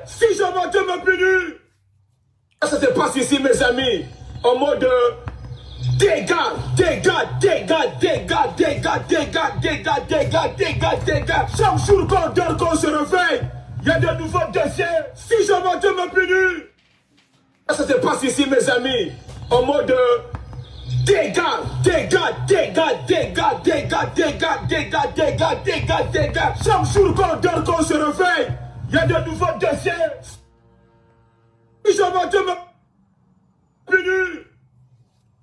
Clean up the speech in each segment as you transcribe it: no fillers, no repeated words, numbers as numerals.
si je monte me punir. Ça se passe ici, mes amis, en mode dégâts. Chaque jour qu'on dort, qu'on se réveille, il y a de nouveaux dossiers. Si je monte me punir. Ça se passe ici, mes amis, en mode dégâts. Chaque jour qu'on dort, qu'on se réveille, il y a de nouveaux dossiers. Si je monte me punir.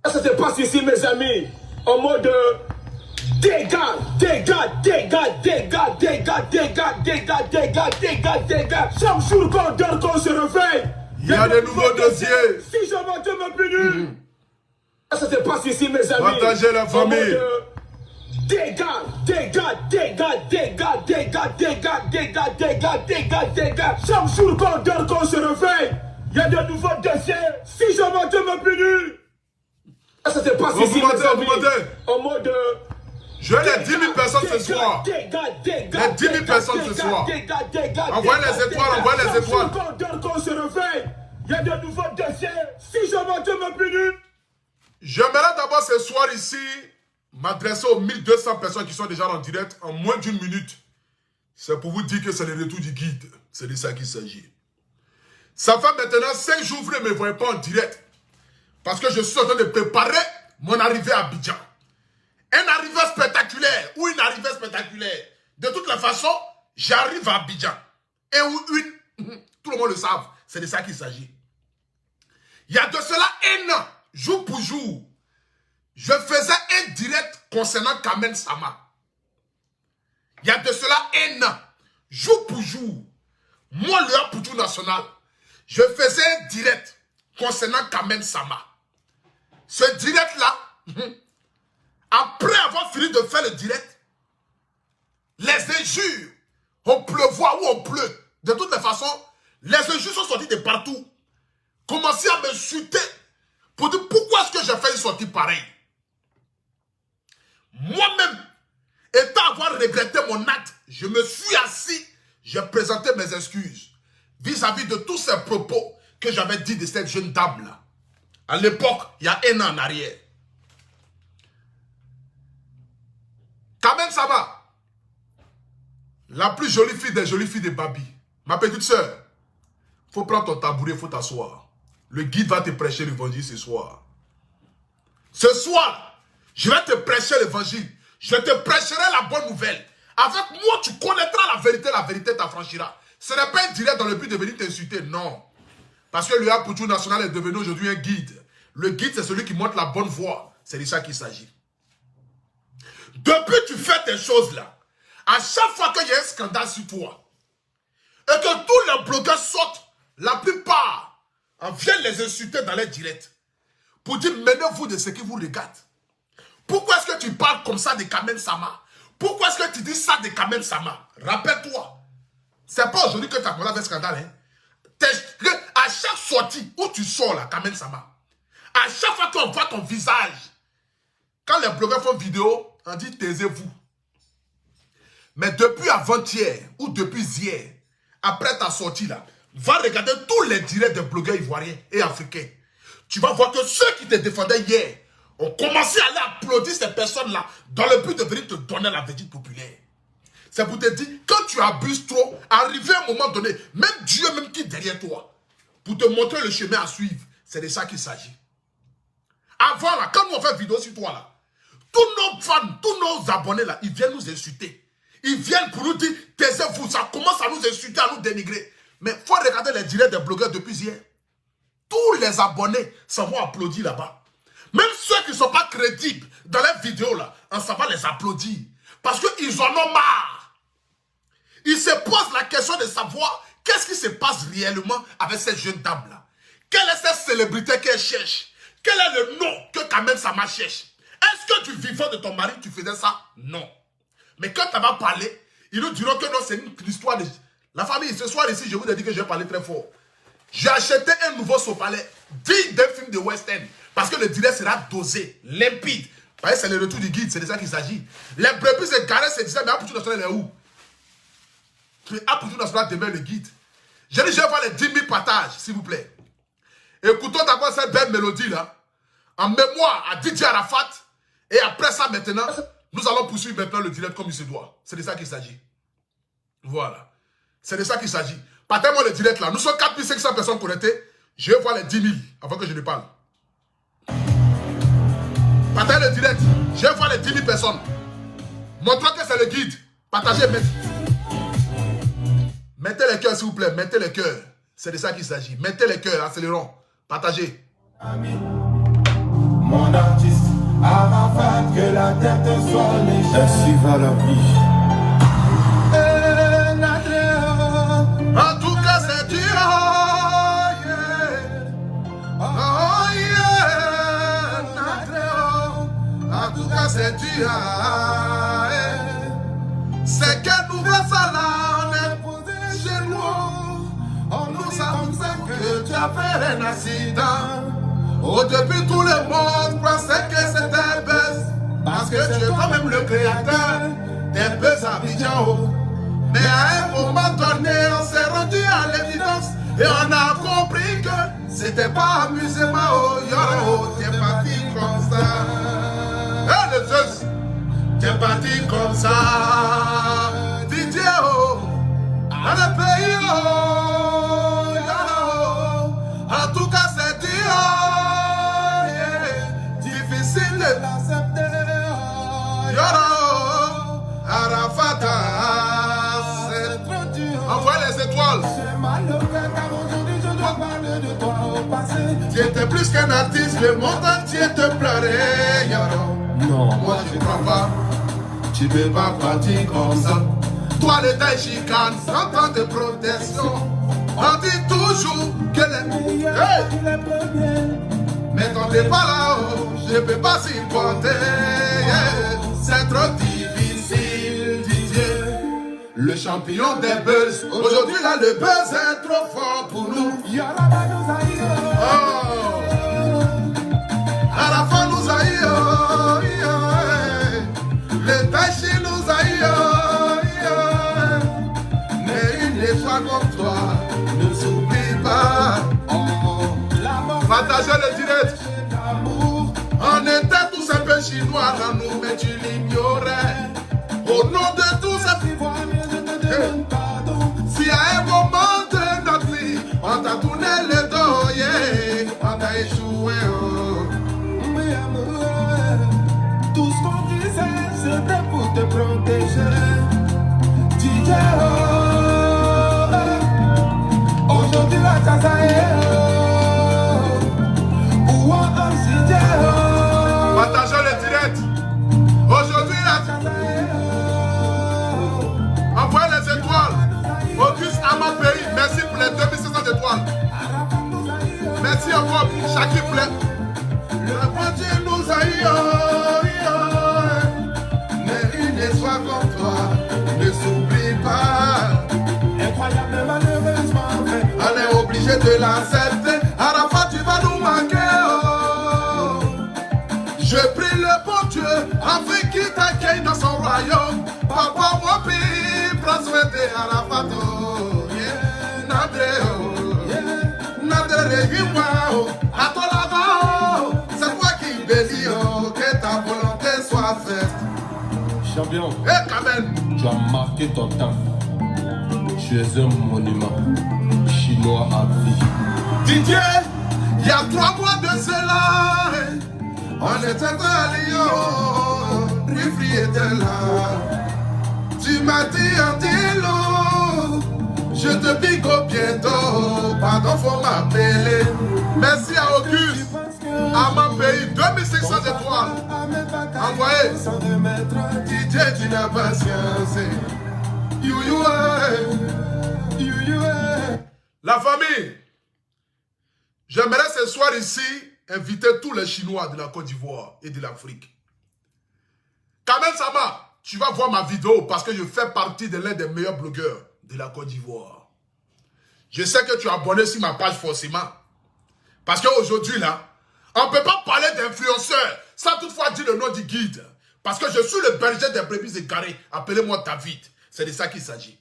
Ça se passe ici, mes amis, en mode dégâts. Chaque jour qu'on dort, qu'on se réveille, il y a de nouveaux dossiers. Si je monte me punir. Ça se passe ici, mes amis. Partagez la famille. Dégâts. Chaque jour qu'on dort, qu'on se réveille, il y a de nouveaux dossiers. Si je monte me punir. Ça se passe ici, mes amis. En mode je veux les 10 000 personnes ce soir. Les 10 000 personnes ce soir. Envoyez les étoiles, envoyez les étoiles. Quand on dort, qu'on se réveille, il y a de nouveaux dossiers. Si je monte me punir. J'aimerais d'abord ce soir ici m'adresser aux 1200 personnes qui sont déjà en direct en moins d'une minute. C'est pour vous dire que c'est le retour du guide. C'est de ça qu'il s'agit. Ça fait maintenant 5 jours que vous ne me voyez pas en direct. Parce que je suis en train de préparer mon arrivée à Abidjan. Un arrivée spectaculaire ou une arrivée spectaculaire. De toute la façon, j'arrive à Abidjan. Et tout le monde le savent, c'est de ça qu'il s'agit. Il y a de cela un an, jour pour jour, je faisais un direct concernant Kamen Sama. Il y a de cela un an, jour pour jour, moi le Apoutou National, je faisais un direct concernant Kamen Sama. Ce direct-là, après avoir fini de faire le direct, les injures, on pleuvoit ou on pleut. De toutes les façons, les injures sont sorties de partout. Commencez à m'insulter pour dire pourquoi est-ce que j'ai fait une sortie pareille. Moi-même, étant avoir regretté mon acte, je me suis assis, j'ai présenté mes excuses vis-à-vis de tous ces propos que j'avais dit de cette jeune dame-là. À l'époque, il y a un an en arrière. Quand même, ça va. La plus jolie fille des jolies filles de Babi. Ma petite soeur, il faut prendre ton tabouret, il faut t'asseoir. Le guide va te prêcher l'évangile ce soir. Ce soir, je vais te prêcher l'évangile. Je te prêcherai la bonne nouvelle. Avec moi, tu connaîtras la vérité t'affranchira. Ce n'est pas un direct dans le but de venir t'insulter, non. Parce que le Apoutou National est devenu aujourd'hui un guide. Le guide, c'est celui qui montre la bonne voie. C'est de ça qu'il s'agit. Depuis que tu fais tes choses-là, à chaque fois qu'il y a un scandale sur toi, et que tous les blogueurs sortent, la plupart viennent les insulter dans les directs, pour dire, menez-vous de ce qui vous regarde. Pourquoi est-ce que tu parles comme ça de Kamen Sama? Pourquoi est-ce que tu dis ça de Kamen Sama? Rappelle-toi, c'est pas aujourd'hui que tu as commencé avec un scandale, hein? À chaque sortie où tu sors là, Kamen Sama, à chaque fois qu'on voit ton visage, quand les blogueurs font vidéo, on dit taisez-vous. Mais depuis avant-hier ou depuis hier, après ta sortie là, va regarder tous les directs des blogueurs ivoiriens et africains. Tu vas voir que ceux qui te défendaient hier ont commencé à aller applaudir ces personnes-là dans le but de venir te donner la vérité populaire. C'est pour te dire, quand tu abuses trop, arrivé à un moment donné, même Dieu même qui est derrière toi, pour te montrer le chemin à suivre, c'est de ça qu'il s'agit. Avant là, quand nous on fait vidéo sur toi là, tous nos fans, tous nos abonnés là, ils viennent nous insulter. Ils viennent pour nous dire, taisez-vous, ça commence à nous insulter, à nous dénigrer. Mais il faut regarder les directs des blogueurs depuis hier. Tous les abonnés s'en vont applaudir là-bas. Même ceux qui ne sont pas crédibles dans les vidéos là, on s'en va les applaudir. Parce qu'ils en ont marre. Ils se posent la question de savoir qu'est-ce qui se passe réellement avec cette jeune dame là. Quelle est cette célébrité qu'elle cherche? Quel est le nom que Kamen Sama cherche? Est-ce que du vivant de ton mari, tu faisais ça? Non. Mais quand tu vas parler, ils nous diront que non, c'est une histoire de... La famille, ce soir ici, je vous ai dit que je vais parler très fort. J'ai acheté un nouveau sopalais digne d'un film de West End. Parce que le direct sera dosé, limpide. Parce que c'est le retour du guide, c'est de ça qu'il s'agit. Les brebis se garaient, se disaient, mais Apoutou National est où? Apoutou National demeure le guide. Je dis, je vais voir les 10 000 partages, s'il vous plaît. Écoutons d'abord cette belle mélodie là, en mémoire à Didier Arafat. Et après ça, maintenant, nous allons poursuivre maintenant le direct comme il se doit. C'est de ça qu'il s'agit. Voilà. C'est de ça qu'il s'agit. Partez-moi le direct là. Nous sommes 4500 personnes connectées. Je vais voir les 10 000 avant que je ne parle. Partagez le direct. Je vais voir les 10 000 personnes. Montrons que c'est le guide. Partagez, mettez les cœurs s'il vous plaît. Mettez les cœurs. C'est de ça qu'il s'agit. Mettez les cœurs, accélérons. Partagez. Mon artiste, Arafat, que la terre te soit légère. Ainsi va la vie. En tout cas, c'est Dieu. En tout cas, c'est Dieu. C'est que nous voici là, on est posé chez nous. On nous annonçait que tu as fait un accident. Au début, tout le monde pensait que c'était buzz. Parce que tu es quand même le créateur des buzz à Abidjan. Mais à un moment donné, on s'est rendu à l'évidence. Et on a compris que c'était pas amusement. Oh, yo, t'es parti comme ça. Hey, le Zeus, t'es parti comme ça. Didier, oh, dans le pays, oh, yo, en tout cas, c'est Dieu. Difficile de l'accepter. Yoro, Arafata, c'est trop dur. Envoie les étoiles. J'ai mal au cœur car aujourd'hui je dois parler de toi au passé. Tu étais plus qu'un artiste, le monde entier te pleurait. Yoro, non, moi je crois pas. Tu peux pas partir comme ça. Toi les tailles chicanes, 100 ans de protection. On dit toujours que les meilleurs, hey, les premiers. Mais quand t'es pas là-haut, je peux pas supporter. Yeah. C'est trop difficile, Didier. Le champion des buzz. Aujourd'hui là, le buzz est trop fort pour nous. Oh. À la fin nous aïe. Le péché nous aïe. Mais une fois comme toi, ne s'oublie pas. Partagez le direct. On était tous un peu chinois dans nous, mais tu l'ignorais. Au nom de tous ces si à un moment de notre vie, on t'a tourné le dos, yeah, on t'a échoué. Oh. Tout ce qu'on disait, c'était pour te protéger. Didier, aujourd'hui la casa est. Partagez le direct. Aujourd'hui, là, envoyez les étoiles. Auguste à mon pays, merci pour les 2600 étoiles. Merci encore, Chaki pour les. Le Dieu nous a eu. Mais une fois comme toi, ne s'oublie pas. Incroyable, malheureusement, on est obligé de l'accepter. Arafat, tu vas nous manquer. Je prie le bon Dieu, afin qu'il t'accueille dans son royaume. Papa, mon pays, prends soin de Arafat. Nadre, à ton lavant, c'est toi qui bénis, que ta volonté soit faite. Champion, et quand même, tu as marqué ton temps. Tu es un monument chinois à vie. Didier, il y a 3 mois de cela. On était à Lyon, Rifri était là. Tu m'as dit en dilo, je te pique au bientôt. Pardon, faut m'appeler. Merci à Auguste, à mon pays, 2600 étoiles. Envoyez. Didier, tu n'as pas patience. La famille, j'aimerais ce soir ici inviter tous les Chinois de la Côte d'Ivoire et de l'Afrique. Kamel Sama, tu vas voir ma vidéo parce que je fais partie de l'un des meilleurs blogueurs de la Côte d'Ivoire. Je sais que tu es abonné sur ma page forcément. Parce qu'aujourd'hui là, on ne peut pas parler d'influenceurs sans toutefois dire le nom du guide. Parce que je suis le berger des brebis égarées. Appelez-moi David. C'est de ça qu'il s'agit.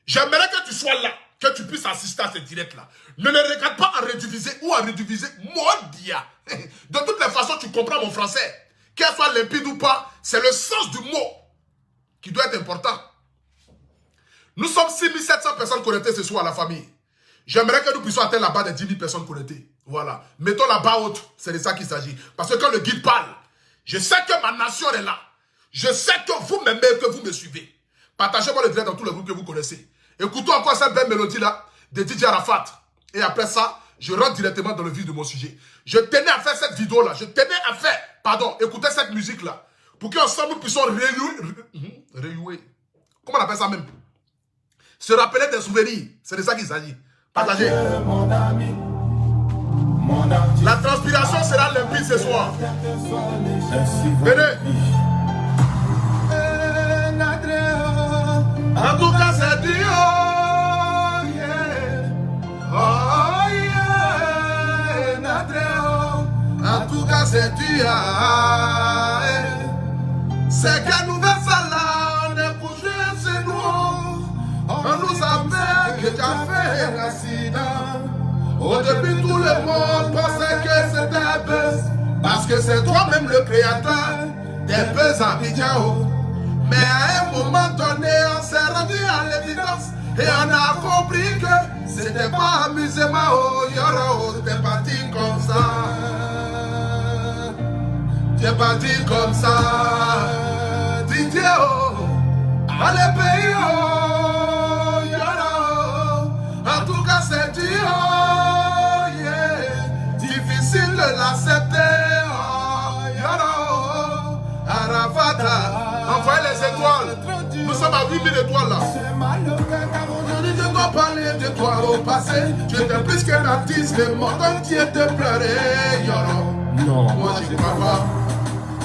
J'aimerais que tu sois là. que tu puisses assister à ce direct-là. Ne le regarde pas en redivisé ou en redivisé. Modia. De toutes les façons, tu comprends mon français. Qu'elle soit limpide ou pas, c'est le sens du mot qui doit être important. Nous sommes 6700 personnes connectées ce soir à la famille. J'aimerais que nous puissions atteindre la barre des 10 000 personnes connectées. Voilà. Mettons la barre haute. C'est de ça qu'il s'agit. Parce que quand le guide parle, je sais que ma nation est là. Je sais que vous m'aimez et que vous me suivez. Partagez-moi le direct dans tous les groupes que vous connaissez. Écoutons encore cette belle mélodie-là de DJ Arafat. Et après ça, je rentre directement dans le vif de mon sujet. Je tenais à faire cette vidéo-là. Je tenais à faire, écouter cette musique-là. Pour qu'ensemble nous puissions réjouir. Comment on appelle ça même? Se rappeler des souvenirs. C'est de ça qu'il s'agit. Partagez. La transpiration sera limpide ce soir. Venez. En tout cas, c'est Dieu. Oh yeah. En tout cas, c'est Dieu. C'est que nous versons là, on est couché chez nous. On nous appelle que tu as fait un accident. Au début, tout le monde pensait que c'était buzz. Parce que c'est toi-même le créateur des buzz à Bidjao. Mais à un moment donné, on s'est rendu à l'évidence. Et on a compris que c'était pas amusement. Oh, yoro, t'es parti comme ça. T'es parti comme ça. Didier, oh, allez payer, oh, yoro. En tout cas, c'est Dieu. Difficile de l'accepter, oh, yoro, Arafata, envoyez les étoiles, nous sommes à 8000 étoiles là. Aujourd'hui je dois parler de toi au passé, tu étais plus qu'un artiste, le monde entier te pleurait, yoro. Non, moi j'y crois pas,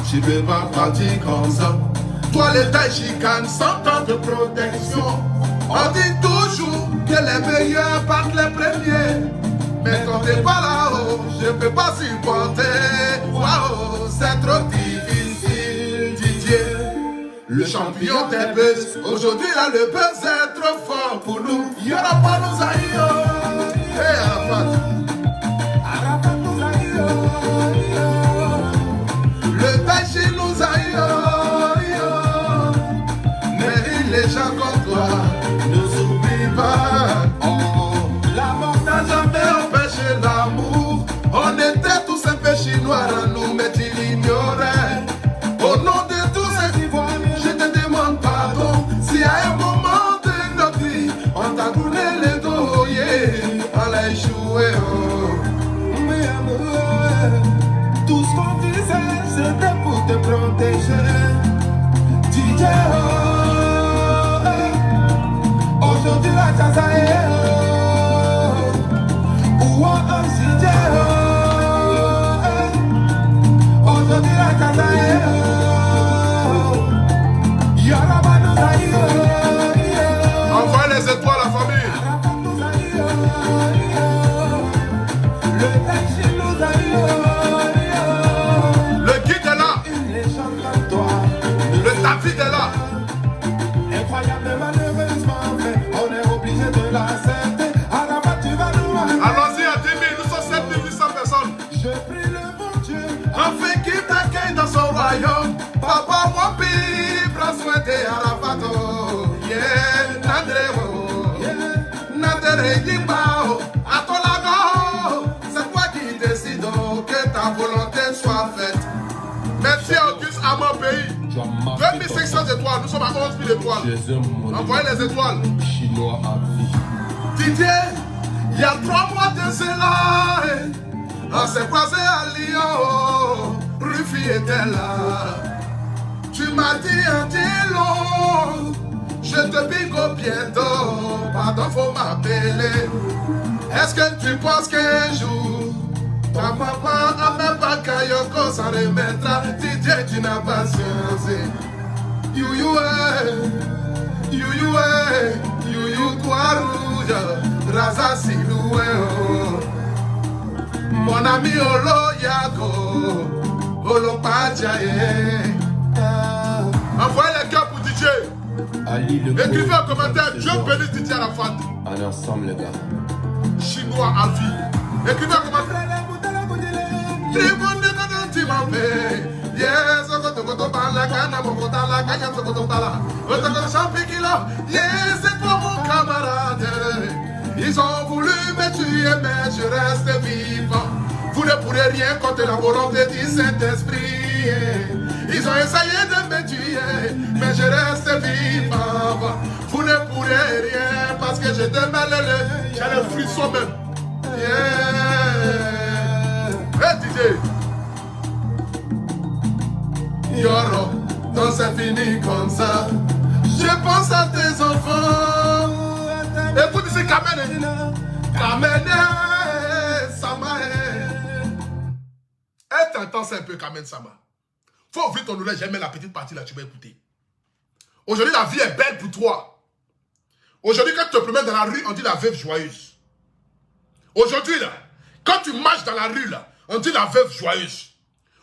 je ne vais pas partir comme ça. Toi l'état chicane sans temps de protection, on dit toujours que les meilleurs partent les premiers. Mais quand t'es pas là-haut, je peux pas supporter. Waouh, c'est trop difficile, Didier. Le champion des buzz. Aujourd'hui, là, le buzz est trop fort pour nous. Il y aura pas nos aïeux. Hey, Arafat. Arafat, nos aïeux. Le péché nous aïeux. Mais les gens comme toi ne s'oublient pas. La mort n'a jamais empêché l'amour. On était tous un peu chinois à nous, mais tu l'ignorais. Au nom de tous ces ivoiriens, je te demande pardon. Si à un moment de notre vie, on t'a tourné les dos, yeah, on a échoué. Oh. Mais amour, tout ce qu'on disait, c'était pour te protéger. DJ, aujourd'hui la casa est. Aujourd'hui la casa est. Envoyez les étoiles à la famille. Le guide est là. Le David est là. Incroyable, malheureusement, on est obligé de l'accepter. Allons-y à 10 000, nous sommes 7800 personnes. Je prie le bon Dieu, enfin qu'il t'accueille dans son royaume. Papa Wapi, prends soin de Arafato. Yeah, Nadreo, Nadre Yimbao, Atolago. C'est toi qui décides que ta volonté soit faite. Merci à Auguste à mon pays. 2500 étoiles, nous sommes à 11 000 étoiles. Envoyez les étoiles. Chinois à vie. Didier. Il y a 3 mois de cela, on s'est croisé à Lyon, Rufi était là. Tu m'as dit un long, je te bigo bientôt, pardon faut m'appeler. Est-ce que tu penses qu'un jour, ta maman a même pas Kayoko s'en remettra? Didier, tu n'as pas changé. You, toi rouge. Raza Siloué, mon ami Olo Yago, Olo Pachaye. Envoyez les cœurs pour DJ. Ali le Écrivez en commentaire, Dieu bénisse Didier Arafat. Allez ensemble les gars. Chinois à vie. Écrivez en commentaire. Yes, c'est toi mon camarade. Ils ont voulu me tuer, mais je reste vivant. Vous ne pourrez rien contre la volonté du Saint-Esprit. Ils ont essayé de me tuer, mais je reste vivant. Vous ne pourrez rien parce que je demeure le. J'ai le frisson même. Yeah. Hey DJ. Yoro, donc c'est fini comme ça. Je pense à tes enfants. Écoute ici, Kamene. Kamene, Samae. Être intense un peu, Kamene Sama. Faut ouvrir ton oreille, j'aime la petite partie là, tu vas écouter. Aujourd'hui, la vie est belle pour toi. Aujourd'hui, quand tu te promènes dans la rue, on dit la veuve joyeuse. Aujourd'hui, là, quand tu marches dans la rue, là, on dit la veuve joyeuse.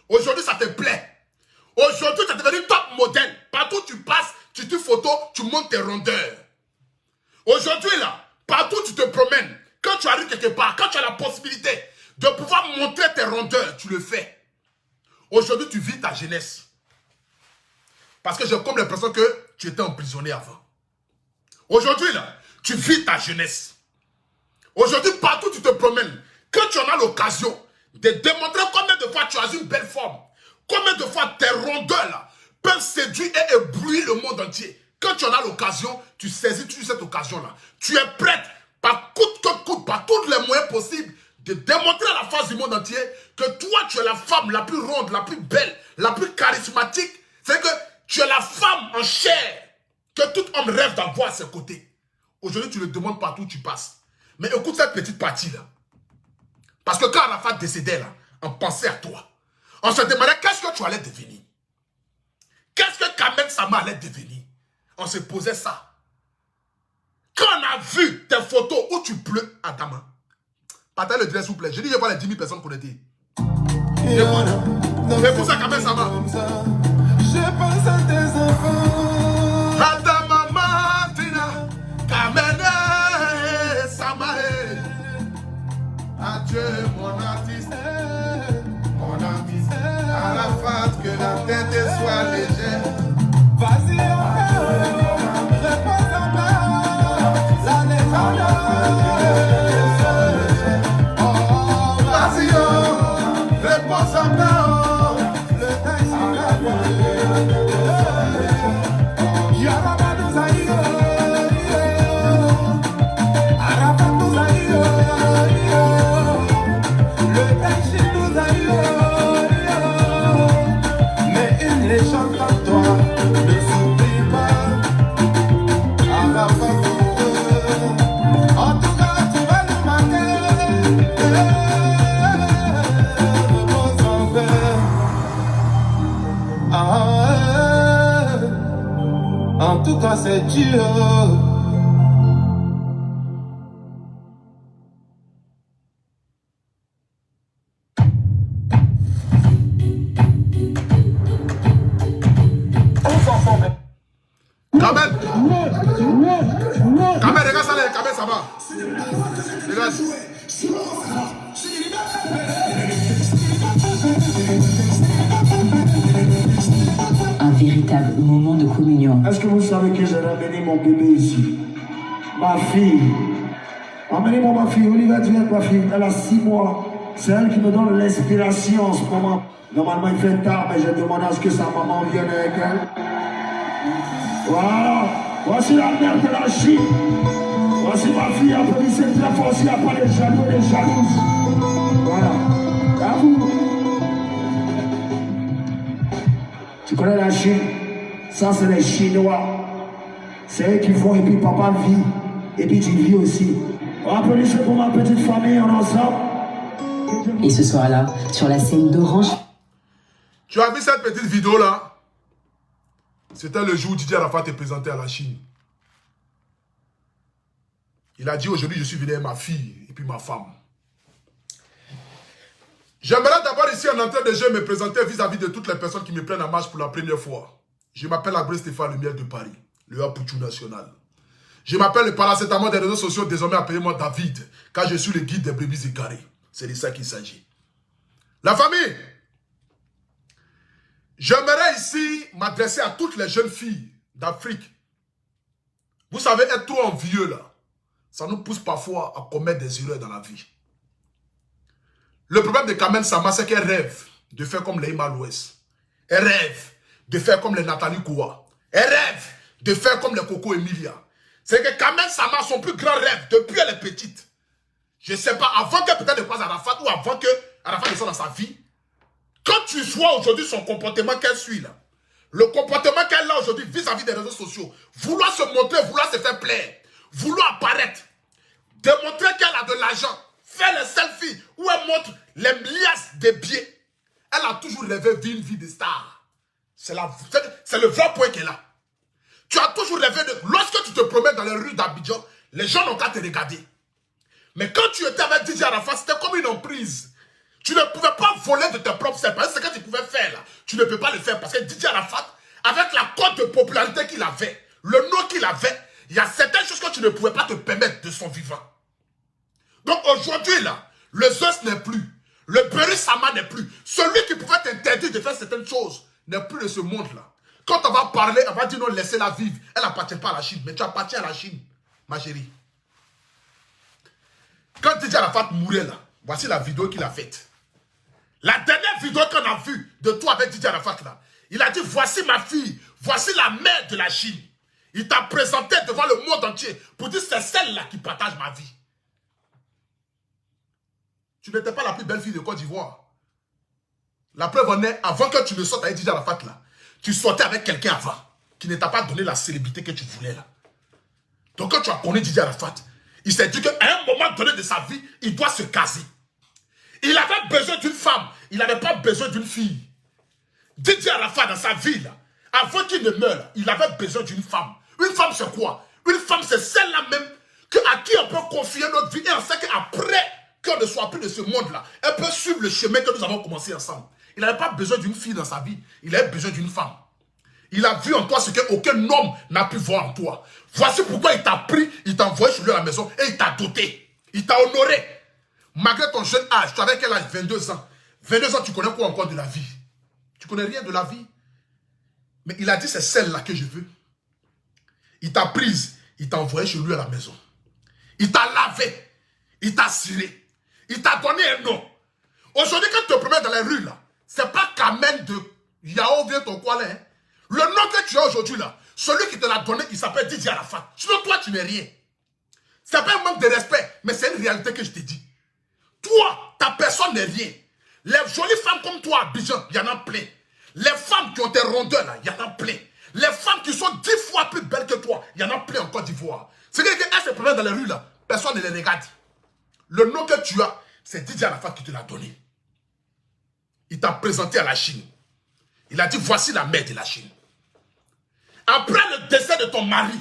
Aujourd'hui, ça te plaît. Aujourd'hui, tu es devenu top modèle. Partout où tu passes, tu te photos, tu montes tes rondeurs. Aujourd'hui, là, partout où tu te promènes, quand tu arrives quelque part, quand tu as la possibilité de pouvoir montrer tes rondeurs, tu le fais. Aujourd'hui, tu vis ta jeunesse. Parce que j'ai comme l'impression que tu étais emprisonné avant. Aujourd'hui, là, tu vis ta jeunesse. Aujourd'hui, partout où tu te promènes, quand tu en as l'occasion de démontrer combien de fois tu as une belle forme, combien de fois tes rondeurs là, peuvent séduire et éblouir le monde entier. Quand tu en as l'occasion, tu saisis cette occasion-là. Tu es prête, par coûte que coûte, par tous les moyens possibles, de démontrer à la face du monde entier que toi, tu es la femme la plus ronde, la plus belle, la plus charismatique. C'est que tu es la femme en chair que tout homme rêve d'avoir à ses côtés. Aujourd'hui, tu le demandes partout où tu passes. Mais écoute cette petite partie-là. Parce que quand Arafat décédait, là, on pensait à toi. On se demandait qu'est-ce que tu allais devenir. Qu'est-ce que Kamene Sama allait devenir. On se posait ça. Quand on a vu tes photos où tu pleues, Adama, partagez le direct s'il vous plaît. Je dis, je vois les 10 000 personnes connectées. C'est pour ça Kamene Sama. Je pense à tes enfants. Adama Martina, Kamene Sama. Adieu mon artiste. Arafat, que la tête soit légère. Vas-y, repose en paix. La légende. Vas-y, repose en paix. Le taxi Yaraba nous a dit, Arafat nous a dit, le taxi nous a dit. Les chants à toi, ne s'oublie pas. Arafat, en tout cas, tu vas le marquer. Repose en paix. En tout cas, c'est Dieu. Kamene, regarde ça là, Kamene Sama. Regarde. Un véritable moment de communion. Est-ce que vous savez que j'ai ramené mon bébé ici? Ma fille. Emmenez-moi ma fille. Olivier, tu viens avec ma fille. Elle a 6 mois. C'est elle qui me donne l'inspiration en ce moment. Normalement, il fait tard, mais j'ai demandé à ce que sa maman vienne avec elle. Voilà. Voici la mère de la Chine. Voici ma fille. Applaudissez très fort s'il n'y a pas les jaloux et les jalouses. Voilà. À vous. Tu connais la Chine? Ça, c'est les Chinois. C'est eux qui font, et puis papa vit, et puis tu vis aussi. Applaudissez pour ma petite famille en ensemble. Et ce soir-là, sur la scène d'Orange... Tu as vu cette petite vidéo-là? C'était le jour où Didier Arafat est présenté à la Chine. Il a dit aujourd'hui, je suis venu avec ma fille et puis ma femme. J'aimerais d'abord ici en entrée de jeu me présenter vis-à-vis de toutes les personnes qui me prennent en marche pour la première fois. Je m'appelle Abré Stéphane Lumière de Paris. Le Apouchou national. Je m'appelle le paracétamol des réseaux sociaux, désormais appelez-moi David, car je suis le guide des brebis égarées. C'est de ça qu'il s'agit. La famille, j'aimerais ici m'adresser à toutes les jeunes filles d'Afrique. Vous savez, être trop envieux là, ça nous pousse parfois à commettre des erreurs dans la vie. Le problème de Kamel Sama, c'est qu'elle rêve de faire comme les Ima Louest. Elle rêve de faire comme les Nathalie Koua. Elle rêve de faire comme les Coco Emilia. C'est que Kamel Sama, son plus grand rêve, depuis elle est petite, je ne sais pas, avant qu'elle peut-être croise Arafat ou avant que Arafat descende dans sa vie, quand tu vois aujourd'hui son comportement qu'elle suit là, le comportement qu'elle a aujourd'hui vis-à-vis des réseaux sociaux, vouloir se montrer, vouloir se faire plaire, vouloir apparaître, démontrer qu'elle a de l'argent, faire les selfies où elle montre les liasses des billets. Elle a toujours rêvé de vivre une vie de star. C'est le vrai point qu'elle a. Tu as toujours rêvé de... Lorsque tu te promènes dans les rues d'Abidjan, les gens n'ont qu'à te regarder. Mais quand tu étais avec DJ Arafat, c'était comme une emprise. Tu ne pouvais pas voler de tes propres ailes. Parce que ce que tu pouvais faire là, tu ne peux pas le faire. Parce que DJ Arafat, avec la cote de popularité qu'il avait, le nom qu'il avait, il y a certaines choses que tu ne pouvais pas te permettre de son vivant. Donc aujourd'hui là, le Zeus n'est plus. Le Beru Sama n'est plus. Celui qui pouvait t'interdire de faire certaines choses n'est plus de ce monde-là. Quand on va parler, on va dire non, laissez-la vivre. Elle n'appartient pas à la Chine. Mais tu appartiens à la Chine, ma chérie. Quand DJ Arafat mourait là, voici la vidéo qu'il a faite. La dernière vidéo qu'on a vue de toi avec DJ Arafat là, il a dit voici ma fille, voici la mère de la Chine. Il t'a présenté devant le monde entier pour dire c'est celle-là qui partage ma vie. Tu n'étais pas la plus belle fille de Côte d'Ivoire. La preuve en est, avant que tu ne sortes avec DJ Arafat là, tu sortais avec quelqu'un avant, qui ne t'a pas donné la célébrité que tu voulais là. Donc quand tu as connu DJ Arafat, il s'est dit qu'à un moment donné de sa vie, il doit se caser. Il avait besoin d'une femme, il n'avait pas besoin d'une fille. DJ Arafat dans sa vie là, avant qu'il ne meure, il avait besoin d'une femme. Une femme c'est quoi? Une femme c'est celle-là même à qui on peut confier notre vie et on sait qu'après qu'on ne soit plus de ce monde-là, elle peut suivre le chemin que nous avons commencé ensemble. Il n'avait pas besoin d'une fille dans sa vie, il avait besoin d'une femme. Il a vu en toi ce qu'aucun homme n'a pu voir en toi. Voici pourquoi il t'a pris, il t'a envoyé chez lui à la maison et il t'a doté. Il t'a honoré. Malgré ton jeune âge, tu avais quel âge? 22 ans. 22 ans, tu connais quoi encore de la vie? Tu connais rien de la vie. Mais il a dit c'est celle-là que je veux. Il t'a prise, il t'a envoyé chez lui à la maison. Il t'a lavé, il t'a ciré, il t'a donné un nom. Aujourd'hui, quand tu te promènes dans les rues là, c'est pas Kamel de Yao vient ton quoi là. Hein? Le nom que tu as aujourd'hui là, celui qui te l'a donné, il s'appelle DJ Arafat. Sinon toi, tu n'es rien. C'est pas un manque de respect, mais c'est une réalité que je te dis. Toi, ta personne n'est rien. Les jolies femmes comme toi à Abidjan, il y en a plein. Les femmes qui ont des rondeurs là, il y en a plein. Les femmes qui sont 10 fois plus belles que toi, il y en a plein en Côte d'Ivoire. C'est-à-dire qu'elles se promènent dans les rues là, personne ne les regarde. Le nom que tu as, c'est DJ Arafat qui te l'a donné. Il t'a présenté à la Chine. Il a dit voici la mère de la Chine. Après le décès de ton mari,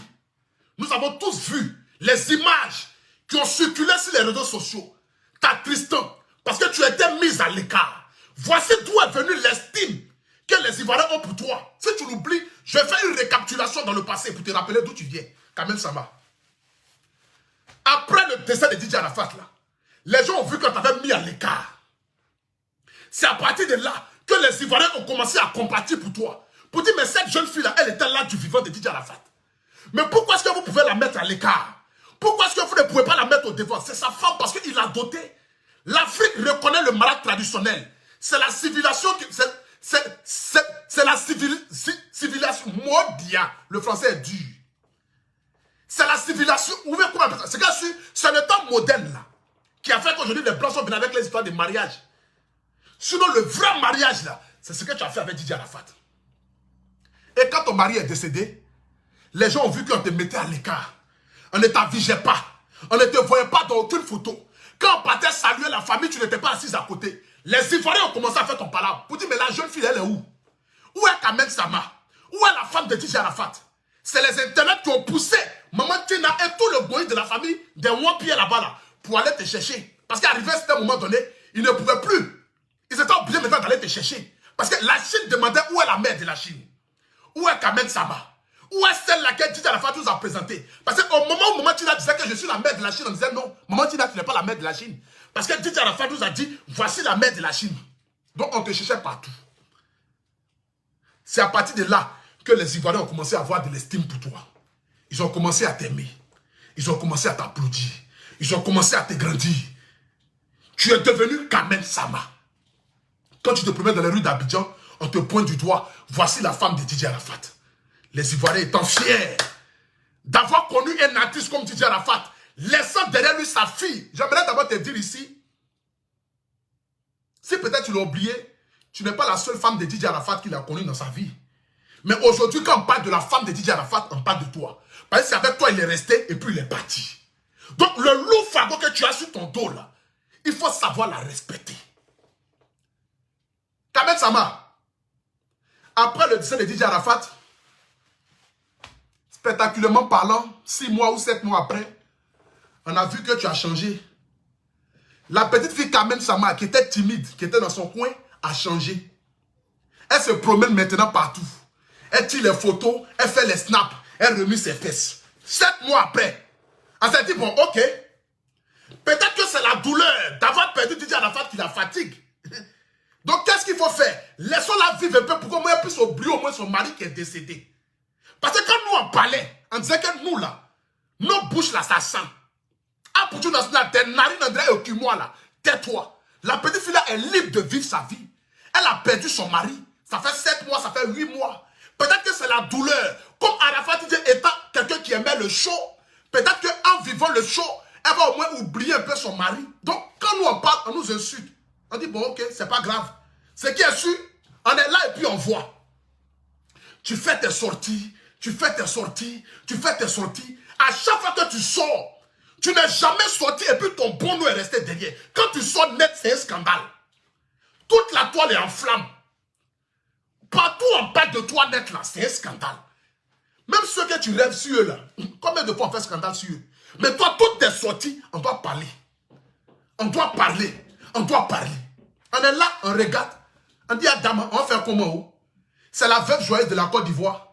nous avons tous vu les images qui ont circulé sur les réseaux sociaux. T'attristant parce que tu étais mise à l'écart. Voici d'où est venue l'estime que les Ivoiriens ont pour toi. Si tu l'oublies, je vais faire une récapitulation dans le passé pour te rappeler d'où tu viens. Kamel Sama. Après le décès de DJ Arafat, là, les gens ont vu que tu avais mis à l'écart. C'est à partir de là que les Ivoiriens ont commencé à compatir pour toi. Pour dire, mais cette jeune fille-là, elle était là du vivant de DJ Arafat. Mais pourquoi est-ce que vous pouvez la mettre à l'écart? Pourquoi est-ce que vous ne pouvez pas la mettre au devant? C'est sa femme parce qu'il l'a dotée. L'Afrique reconnaît le mariage traditionnel. C'est la civilisation qui... C'est la civilisation mondiale. Le français est dur. C'est la civilisation... C'est le temps moderne là qui a fait qu'aujourd'hui les Blancs sont venus avec les histoires de mariage. Sinon le vrai mariage là, c'est ce que tu as fait avec DJ Arafat. Et quand ton mari est décédé, les gens ont vu qu'on te mettait à l'écart. On ne t'avigeait pas. On ne te voyait pas dans aucune photo. Quand on partait saluer la famille, tu n'étais pas assise à côté. Les Ivoiriens ont commencé à faire ton palabre. Pour dire, mais la jeune fille, elle est où? Où est Kamel Sama? Où est la femme de DJ Arafat? C'est les internets qui ont poussé Maman Tina et tout le bruit de la famille des Wampiers là-bas là, pour aller te chercher. Parce qu'arrivé à un moment donné, ils ne pouvaient plus. Ils étaient obligés maintenant d'aller te chercher. Parce que la Chine demandait où est la mère de la Chine. Où est Kamel Sama? Où est celle laquelle Didier Arafat nous a présenté? Parce qu'au moment où Maman Tina disait que je suis la mère de la Chine, on disait non, Maman Tina, tu n'es pas la mère de la Chine. Parce que Didier Arafat nous a dit, voici la mère de la Chine. Donc on te cherchait partout. C'est à partir de là que les Ivoiriens ont commencé à avoir de l'estime pour toi. Ils ont commencé à t'aimer. Ils ont commencé à t'applaudir. Ils ont commencé à te grandir. Tu es devenu Kamel Sama. Quand tu te promènes dans les rues d'Abidjan, on te pointe du doigt. Voici la femme de Didier Arafat. Les Ivoiriens étant fiers d'avoir connu un artiste comme Didier Arafat, laissant derrière lui sa fille. J'aimerais d'abord te dire ici, si peut-être tu l'as oublié, tu n'es pas la seule femme de Didier Arafat qu'il a connue dans sa vie. Mais aujourd'hui, quand on parle de la femme de Didier Arafat, on parle de toi. Parce que c'est avec toi il est resté et puis il est parti. Donc le lourd fardeau que tu as sur ton dos là, il faut savoir la respecter. Kamel Sama, après le décès de Didier Arafat, spectaculairement parlant, 6 mois ou 7 mois après, on a vu que tu as changé. La petite fille Kamel Sama, qui était timide, qui était dans son coin, a changé. Elle se promène maintenant partout. Elle tire les photos, elle fait les snaps, elle remet ses fesses. 7 mois après, elle s'est dit, bon, ok, peut-être que c'est la douleur d'avoir perdu Didier Arafat qui la fatigue. Donc, qu'est-ce qu'il faut faire? Laissons-la vivre un peu pour qu'elle puisse oublier au moins son mari qui est décédé. Parce que quand nous on parlait, on disait que nous là, nos bouches là, ça sent. Ah, pour tout national, tes narines, André et moi là, tais-toi. La petite fille là est libre de vivre sa vie. Elle a perdu son mari. Ça fait 7 mois, ça fait 8 mois. Peut-être que c'est la douleur. Comme Arafat étant quelqu'un qui aimait le show, peut-être qu'en vivant le show, elle va au moins oublier un peu son mari. Donc, quand nous on parle, on nous insulte. On dit, bon, ok, c'est pas grave. Ce qui est sûr, on est là et puis on voit. Tu fais tes sorties, tu fais tes sorties, tu fais tes sorties. À chaque fois que tu sors, tu n'es jamais sorti et puis ton bon nom est resté derrière. Quand tu sors net, c'est un scandale. Toute la toile est en flamme. Partout on parle de toi net là, c'est un scandale. Même ceux que tu rêves sur eux là, combien de fois on fait scandale sur eux? Mais toi, toutes tes sorties, on doit parler. On doit parler. On doit parler. On est là, on regarde. On dit à Dama, on va faire comment? C'est la veuve joyeuse de la Côte d'Ivoire.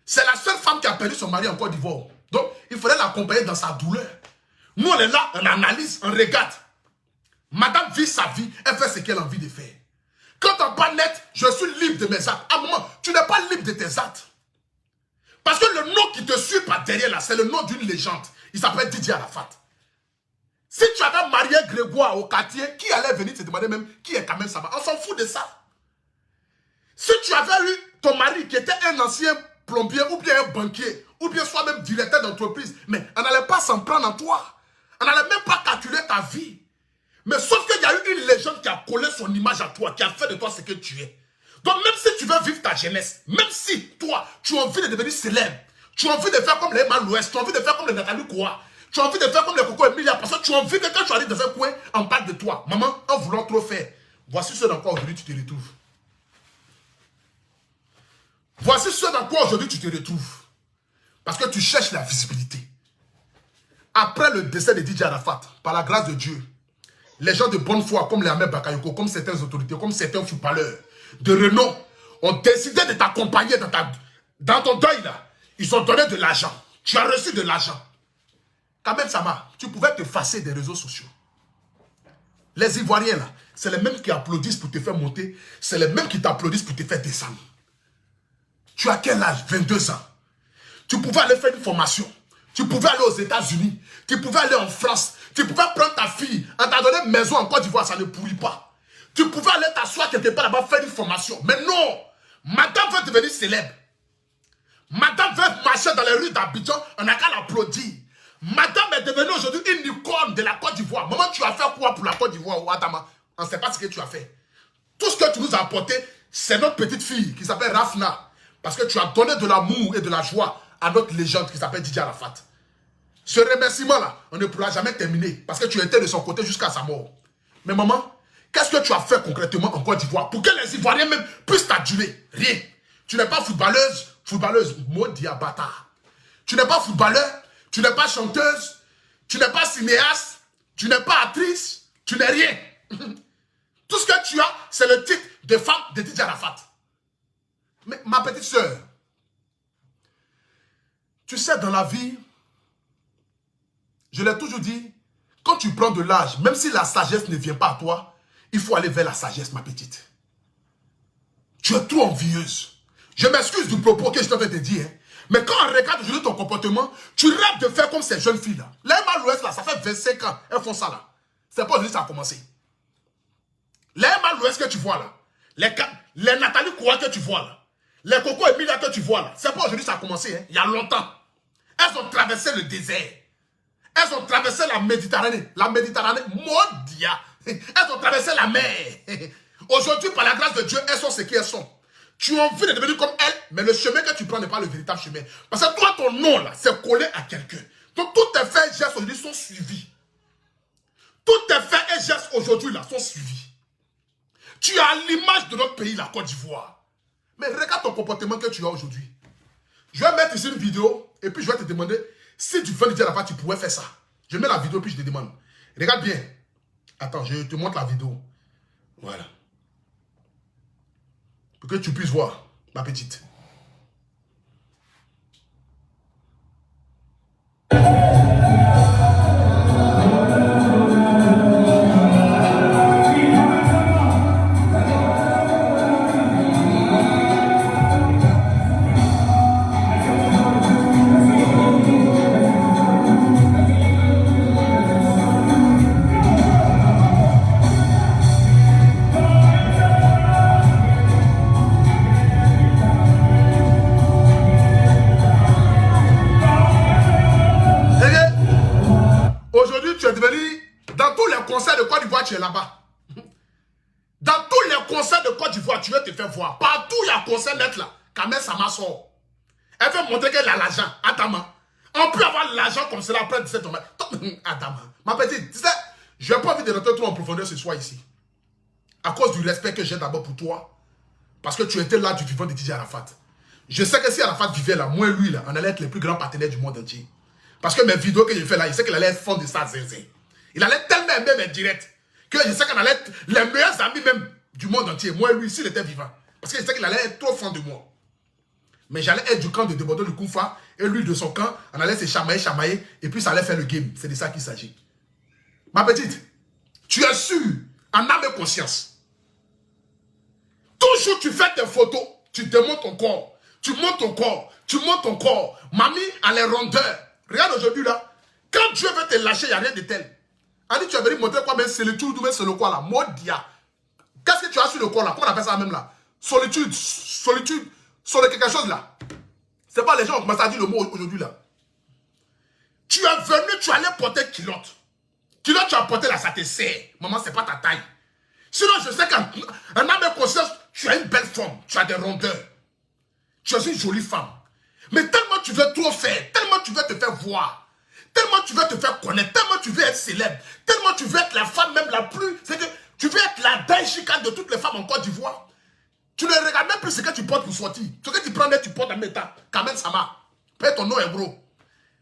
C'est la seule femme qui a perdu son mari en Côte d'Ivoire. Donc, il faudrait l'accompagner dans sa douleur. Nous, on est là, on analyse, on regarde. Madame vit sa vie, elle fait ce qu'elle a envie de faire. Quand on parle net, je suis libre de mes actes. À un moment, tu n'es pas libre de tes actes. Parce que le nom qui te suit par derrière là, c'est le nom d'une légende. Il s'appelle Didier Arafat. Si tu avais marié Grégoire au quartier, qui allait venir te demander même qui est Kamel Sama? On s'en fout de ça. Si tu avais eu ton mari qui était un ancien plombier ou bien un banquier, ou bien soit même directeur d'entreprise, mais on n'allait pas s'en prendre en toi. On n'allait même pas calculer ta vie. Mais sauf qu'il y a eu une légende qui a collé son image à toi, qui a fait de toi ce que tu es. Donc même si tu veux vivre ta jeunesse, même si toi, tu as envie de devenir célèbre, tu as envie de faire comme les Malouès, tu as envie de faire comme les Nathalie Koua, tu as envie de faire comme les Coco Emilia, parce que tu as envie que quand tu arrives dans un coin, on parle de toi. Maman, en voulant trop faire, voici ce dans quoi aujourd'hui tu te retrouves. Voici ce dans quoi aujourd'hui tu te retrouves. Parce que tu cherches la visibilité. Après le décès de Didier Arafat, par la grâce de Dieu, les gens de bonne foi, comme les Ahmed Bakayoko, comme certaines autorités, comme certains footballeurs de renom, ont décidé de t'accompagner dans ton deuil là. Ils ont donné de l'argent. Tu as reçu de l'argent. Kamel Sama, tu pouvais te effacer des réseaux sociaux. Les Ivoiriens là, c'est les mêmes qui applaudissent pour te faire monter, c'est les mêmes qui t'applaudissent pour te faire descendre. Tu as quel âge? 22 ans. Tu pouvais aller faire une formation. Tu pouvais aller aux États-Unis. Tu pouvais aller en France. Tu pouvais prendre ta fille. On t'a donné une maison en Côte d'Ivoire, ça ne pourrit pas. Tu pouvais aller t'asseoir quelque part là-bas, faire une formation. Mais non, madame veut devenir célèbre. Madame veut marcher dans les rues d'Abidjan, on n'a qu'à l'applaudir. Madame est devenue aujourd'hui une icône de la Côte d'Ivoire. Maman, tu as fait quoi pour la Côte d'Ivoire, Ouattama? On ne sait pas ce que tu as fait. Tout ce que tu nous as apporté, c'est notre petite fille qui s'appelle Rafna. Parce que tu as donné de l'amour et de la joie à notre légende qui s'appelle Didier Arafat. Ce remerciement-là, on ne pourra jamais terminer parce que tu étais de son côté jusqu'à sa mort. Mais maman, qu'est-ce que tu as fait concrètement en Côte d'Ivoire pour que les Ivoiriens même puissent t'aduler? Rien. Tu n'es pas footballeuse, maudit bâtard. Tu n'es pas footballeur, tu n'es pas chanteuse, tu n'es pas cinéaste, tu n'es pas actrice, tu n'es rien. Tout ce que tu as, c'est le titre de femme de Didier Arafat. Mais ma petite soeur, Tu sais, dans la vie, je l'ai toujours dit, quand tu prends de l'âge, même si la sagesse ne vient pas à toi, il faut aller vers la sagesse, ma petite. Tu es trop envieuse. Je m'excuse du propos que je t'avais dit, hein. Mais quand on regarde aujourd'hui ton comportement, tu rêves de faire comme ces jeunes filles-là. Les Malouès, là, ça fait 25 ans, elles font ça, là. C'est pas aujourd'hui que ça a commencé. Les Malouès que tu vois, là, les Nathalie Koua que tu vois, là, les Coco Emilia que tu vois, là, c'est pas aujourd'hui que ça a commencé, hein. Il y a longtemps. Elles ont traversé le désert. Elles ont traversé la Méditerranée. La Méditerranée, Modia. Elles ont traversé la mer. Aujourd'hui, par la grâce de Dieu, elles sont ce qu'elles sont. Tu as envie de devenir comme elles, mais le chemin que tu prends n'est pas le véritable chemin. Parce que toi, ton nom, là, c'est collé à quelqu'un. Donc, tous tes faits et gestes aujourd'hui sont suivis. Tous tes faits et gestes aujourd'hui, là, sont suivis. Tu as l'image de notre pays, la Côte d'Ivoire. Mais regarde ton comportement que tu as aujourd'hui. Je vais mettre ici une vidéo, et puis je vais te demander, si tu veux dire à la fin, tu pourrais faire ça. Je mets la vidéo, puis je te demande. Regarde bien. Attends, je te montre la vidéo. Voilà. Pour que tu puisses voir, ma petite. Tu es là-bas. Dans tous les concerts de Côte d'Ivoire, tu veux te faire voir. Partout il y a un concert net là. Kamel Sama sort. Elle veut montrer qu'elle a l'argent. Adama. On peut avoir l'argent comme cela après 17 ans. Adama. Ma petite, tu sais, je n'ai pas envie de rentrer trop en profondeur ce soir ici. À cause du respect que j'ai d'abord pour toi. Parce que tu étais là du vivant de DJ Arafat. Je sais que si Arafat vivait là, moi et lui là, on allait être les plus grands partenaires du monde entier. Parce que mes vidéos que j'ai fait là, il sait qu'il allait être fond de ça, zinzin. Il allait tellement aimer mes directs. Que je sais qu'on allait être les meilleurs amis même du monde entier. Moi et lui, s'il était vivant. Parce que je sais qu'il allait être trop fan de moi. Mais j'allais être du camp de Debodo de Koufa. Et lui de son camp, on allait se chamailler. Et puis ça allait faire le game. C'est de ça qu'il s'agit. Ma petite, tu es sûr, en âme et conscience. Toujours tu fais tes photos. Tu démontes ton corps. Tu montes ton corps. Tu montes ton corps. Mamie a les rondeurs. Regarde aujourd'hui là. Quand Dieu veut te lâcher, il n'y a rien de tel. Adi, tu as venu montrer quoi, mais c'est le tout, mais c'est le quoi là, Modia. Qu'est-ce que tu as sur le corps là? Comment on appelle ça même là? Solitude, quelque chose là. C'est pas les gens qui ont commencé à dire le mot aujourd'hui là. Tu es venu, tu allais porter culotte. Culotte, tu as porté là, ça te sert. Maman, c'est pas ta taille. Sinon, je sais qu'un âme et conscience, tu as une belle forme, tu as des rondeurs. Tu es une jolie femme. Mais tellement tu veux trop faire, tellement tu veux te faire voir. Tellement tu veux te faire connaître, tellement tu veux être célèbre, tellement tu veux être la femme même la plus... C'est que tu veux être la daïchika de toutes les femmes en Côte d'Ivoire. Tu ne regardes même plus ce que tu portes pour sortir. Ce que tu prends, tu portes en métal. Kamel Sama. Paye ton nom est gros.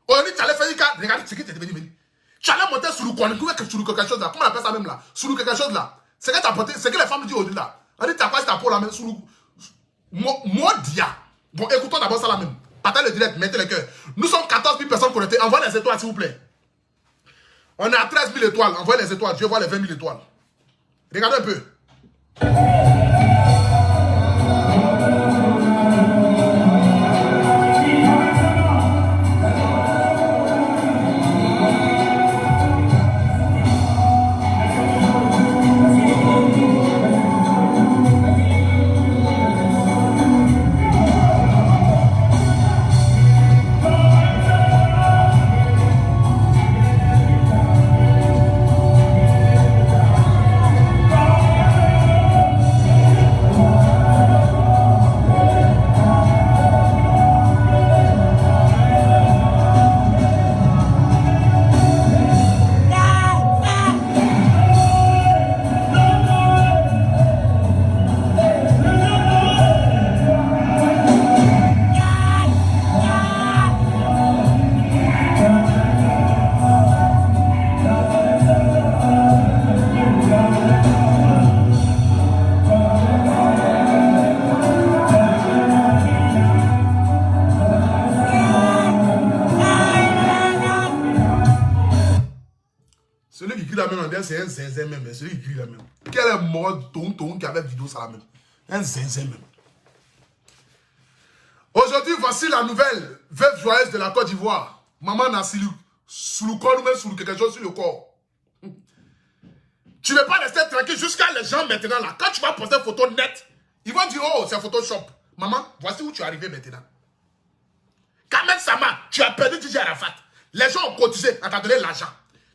Aujourd'hui, tu allais faire une carte. Regarde ce que tu es devenu. Tu allais monter sur le coin. Sur quelque chose là. Comment on appelle ça même là? Sur quelque chose là. Ce que tu as porté, ce que les femmes disent aujourd'hui là. On dit, tu as pas ta peau là même. Sur le... Modia. Bon, écoutons d'abord ça là même. Partagez le direct, mettez le cœur. Nous sommes 14 000 personnes connectées. Envoyez les étoiles, s'il vous plaît. On est à 13 000 étoiles. Envoyez les étoiles. Je vois les 20 000 étoiles. Regardez un peu. Mandela, c'est un zinzin même. C'est lui qui là même. Quel est mort ton qui avait vidéo ça là même. Un zinzin même. Aujourd'hui, voici la nouvelle veuve joyeuse de la Côte d'Ivoire. Maman n'a sous le corps ou même sous quelque chose sur le corps. Tu ne veux pas rester tranquille jusqu'à les gens maintenant là. Quand tu vas poster une photo nette, ils vont dire oh c'est Photoshop. Maman, voici où tu es arrivé maintenant. Kamet Sama, tu as perdu DJ Arafat. Les gens ont cotisé, on t'a donné l'argent.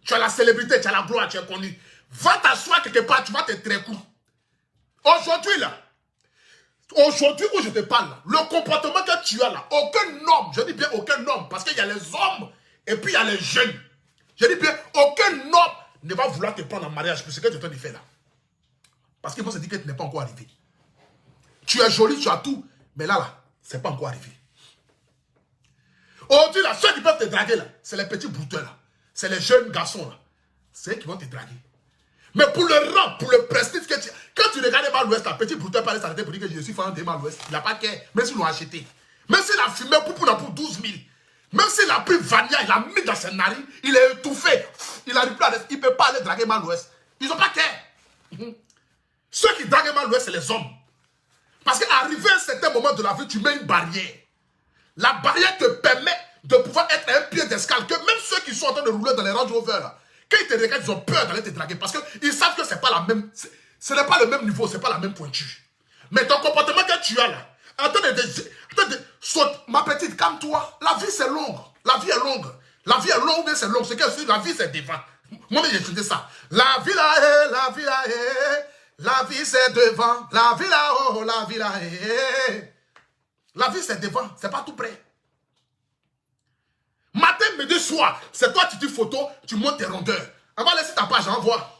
Tu as la célébrité, tu as la gloire, tu es connu. Va t'asseoir quelque part, tu vas te très court. Aujourd'hui là, aujourd'hui où je te parle, là, le comportement que tu as là, aucun homme, je dis bien aucun homme, parce qu'il y a les hommes et puis il y a les jeunes. Je dis bien, aucun homme ne va vouloir te prendre en mariage pour ce que tu es en train de faire là. Parce qu'ils vont se dire que tu n'es pas encore arrivé. Tu es joli, tu as tout, mais là, c'est pas encore arrivé. Aujourd'hui, là, ceux qui peuvent te draguer là, c'est les petits brouteurs là. C'est les jeunes garçons là. C'est eux qui vont te draguer. Mais pour le rang, pour le prestige que tu... Quand tu regardes Mal Ouest, un petit brouteur parlait s'arrêter pour dire que je suis fan de Mal Ouest. Il n'a pas qu'à, même s'ils l'ont acheté. Même s'il a fumé pour 12 000. Même s'il a pris Vania, il a mis dans ses narines, il est étouffé. Il n'arrive plus à rester. Il ne peut pas aller draguer Mal Ouest. Ils n'ont pas qu'à. Ceux qui draguent Mal Ouest, c'est les hommes. Parce qu'arrivé à un certain moment de la vie, tu mets une barrière. La barrière te permet de pouvoir être un pied d'escale. Que même ceux qui sont en train de rouler dans les Range Rover, là, quand ils te regardent, ils ont peur d'aller te draguer. Parce qu'ils savent que ce n'est pas la même. Ce n'est pas le même niveau, ce n'est pas la même pointure. Mais ton comportement que tu as là, saute, ma petite, calme-toi. La vie c'est longue. La vie est longue. La vie est longue, mais c'est long. C'est que la vie c'est devant. Moi, j'ai étudié ça. La vie là est, la vie là est. La vie c'est devant. La vie là, oh, la vie là est. La vie c'est devant. C'est pas tout près. Matin, midi, soir, c'est toi, tu dis photo, tu montes tes rondeurs. On va laisser ta page, envoie.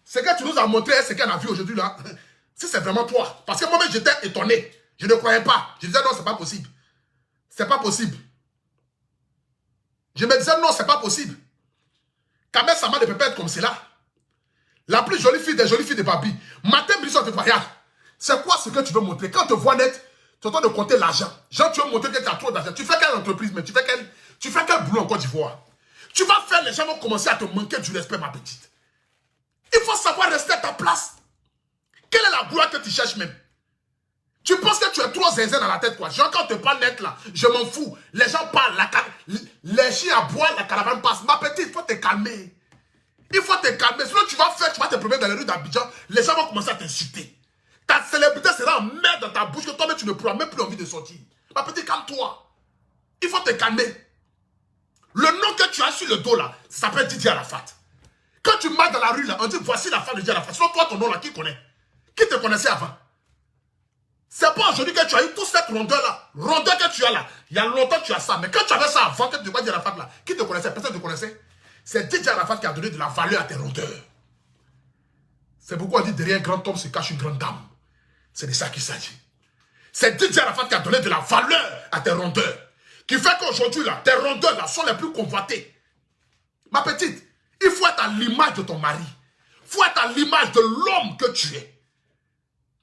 Ce que tu nous as montré, ce qu'on a vu aujourd'hui là, si c'est vraiment toi. Parce que moi-même, j'étais étonné. Je ne croyais pas. Je disais non, c'est pas possible. C'est pas possible. Je me disais non, c'est pas possible. Kamet Sama ne peut pas être comme cela. La plus jolie fille des jolies filles de papi. Matin, midi, soir, tu vas regarder. C'est quoi ce que tu veux montrer? Quand tu vois net, tu es en train de compter l'argent. Genre, tu veux montrer que tu as trop d'argent. Tu fais quelle entreprise, mais tu fais quel boulot en Côte d'Ivoire? Tu vas faire, les gens vont commencer à te manquer du respect, ma petite. Il faut savoir rester à ta place. Quelle est la gloire que tu cherches même? Tu penses que tu es trop zinzin dans la tête, quoi. Genre, quand on te parle net, là, je m'en fous. Les gens parlent, les chiens aboient, la caravane passe. Ma petite, il faut te calmer. Il faut te calmer. Sinon, tu vas te promener dans les rues d'Abidjan, les gens vont commencer à t'insulter. Ta célébrité sera en merde dans ta bouche que toi-même, tu ne pourras même plus envie de sortir. Ma petite, calme-toi. Il faut te calmer. Le nom que tu as sur le dos, là, ça s'appelle Didier Arafat. Quand tu marches dans la rue, là, on dit, voici la femme de Didier Arafat. Sinon, toi, ton nom, là, qui connaît? Qui te connaissait avant? C'est pas aujourd'hui que tu as eu toute cette rondeur-là. Rondeur que tu as là. Il y a longtemps que tu as ça. Mais quand tu avais ça avant que tu vois Didier Arafat, là, qui te connaissait? Personne ne te connaissait. C'est Didier Arafat qui a donné de la valeur à tes rondeurs. C'est pourquoi on dit, derrière un grand homme se cache une grande dame. C'est de ça qu'il s'agit. C'est Didier Arafat qui a donné de la valeur à tes rondeurs. Qui fait qu'aujourd'hui, là, tes rondeurs là, sont les plus convoitées. Ma petite, il faut être à l'image de ton mari. Il faut être à l'image de l'homme que tu es.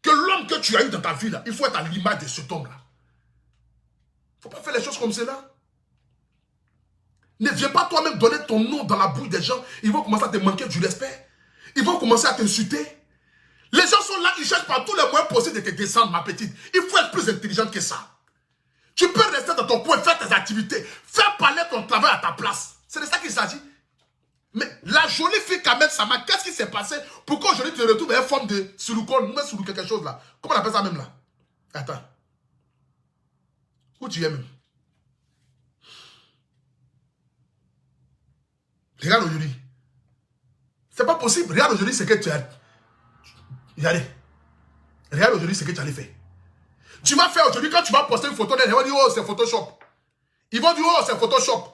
Que l'homme que tu as eu dans ta vie, là, il faut être à l'image de cet homme-là. Il ne faut pas faire les choses comme cela. Ne viens pas toi-même donner ton nom dans la bouche des gens. Ils vont commencer à te manquer du respect. Ils vont commencer à t'insulter. Les gens sont là, ils cherchent par tous les moyens possibles de te descendre, ma petite. Il faut être plus intelligente que ça. Tu peux rester dans ton coin, faire tes activités, faire parler ton travail à ta place. C'est de ça qu'il s'agit. Mais la jolie fille Kamet Sama, qu'est-ce qui s'est passé pour qu'aujourd'hui tu te retrouves en forme de Sulukon, même Sulou quelque chose là? Comment on appelle ça même là? Attends. Où tu es même? Regarde aujourd'hui. C'est pas possible. Regarde aujourd'hui ce que tu as. Regardez. Regarde aujourd'hui ce que tu allais faire. Tu vas faire aujourd'hui, quand tu vas poster une photo d'elle, ils vont dire, oh, c'est Photoshop. Ils vont dire, oh, c'est Photoshop.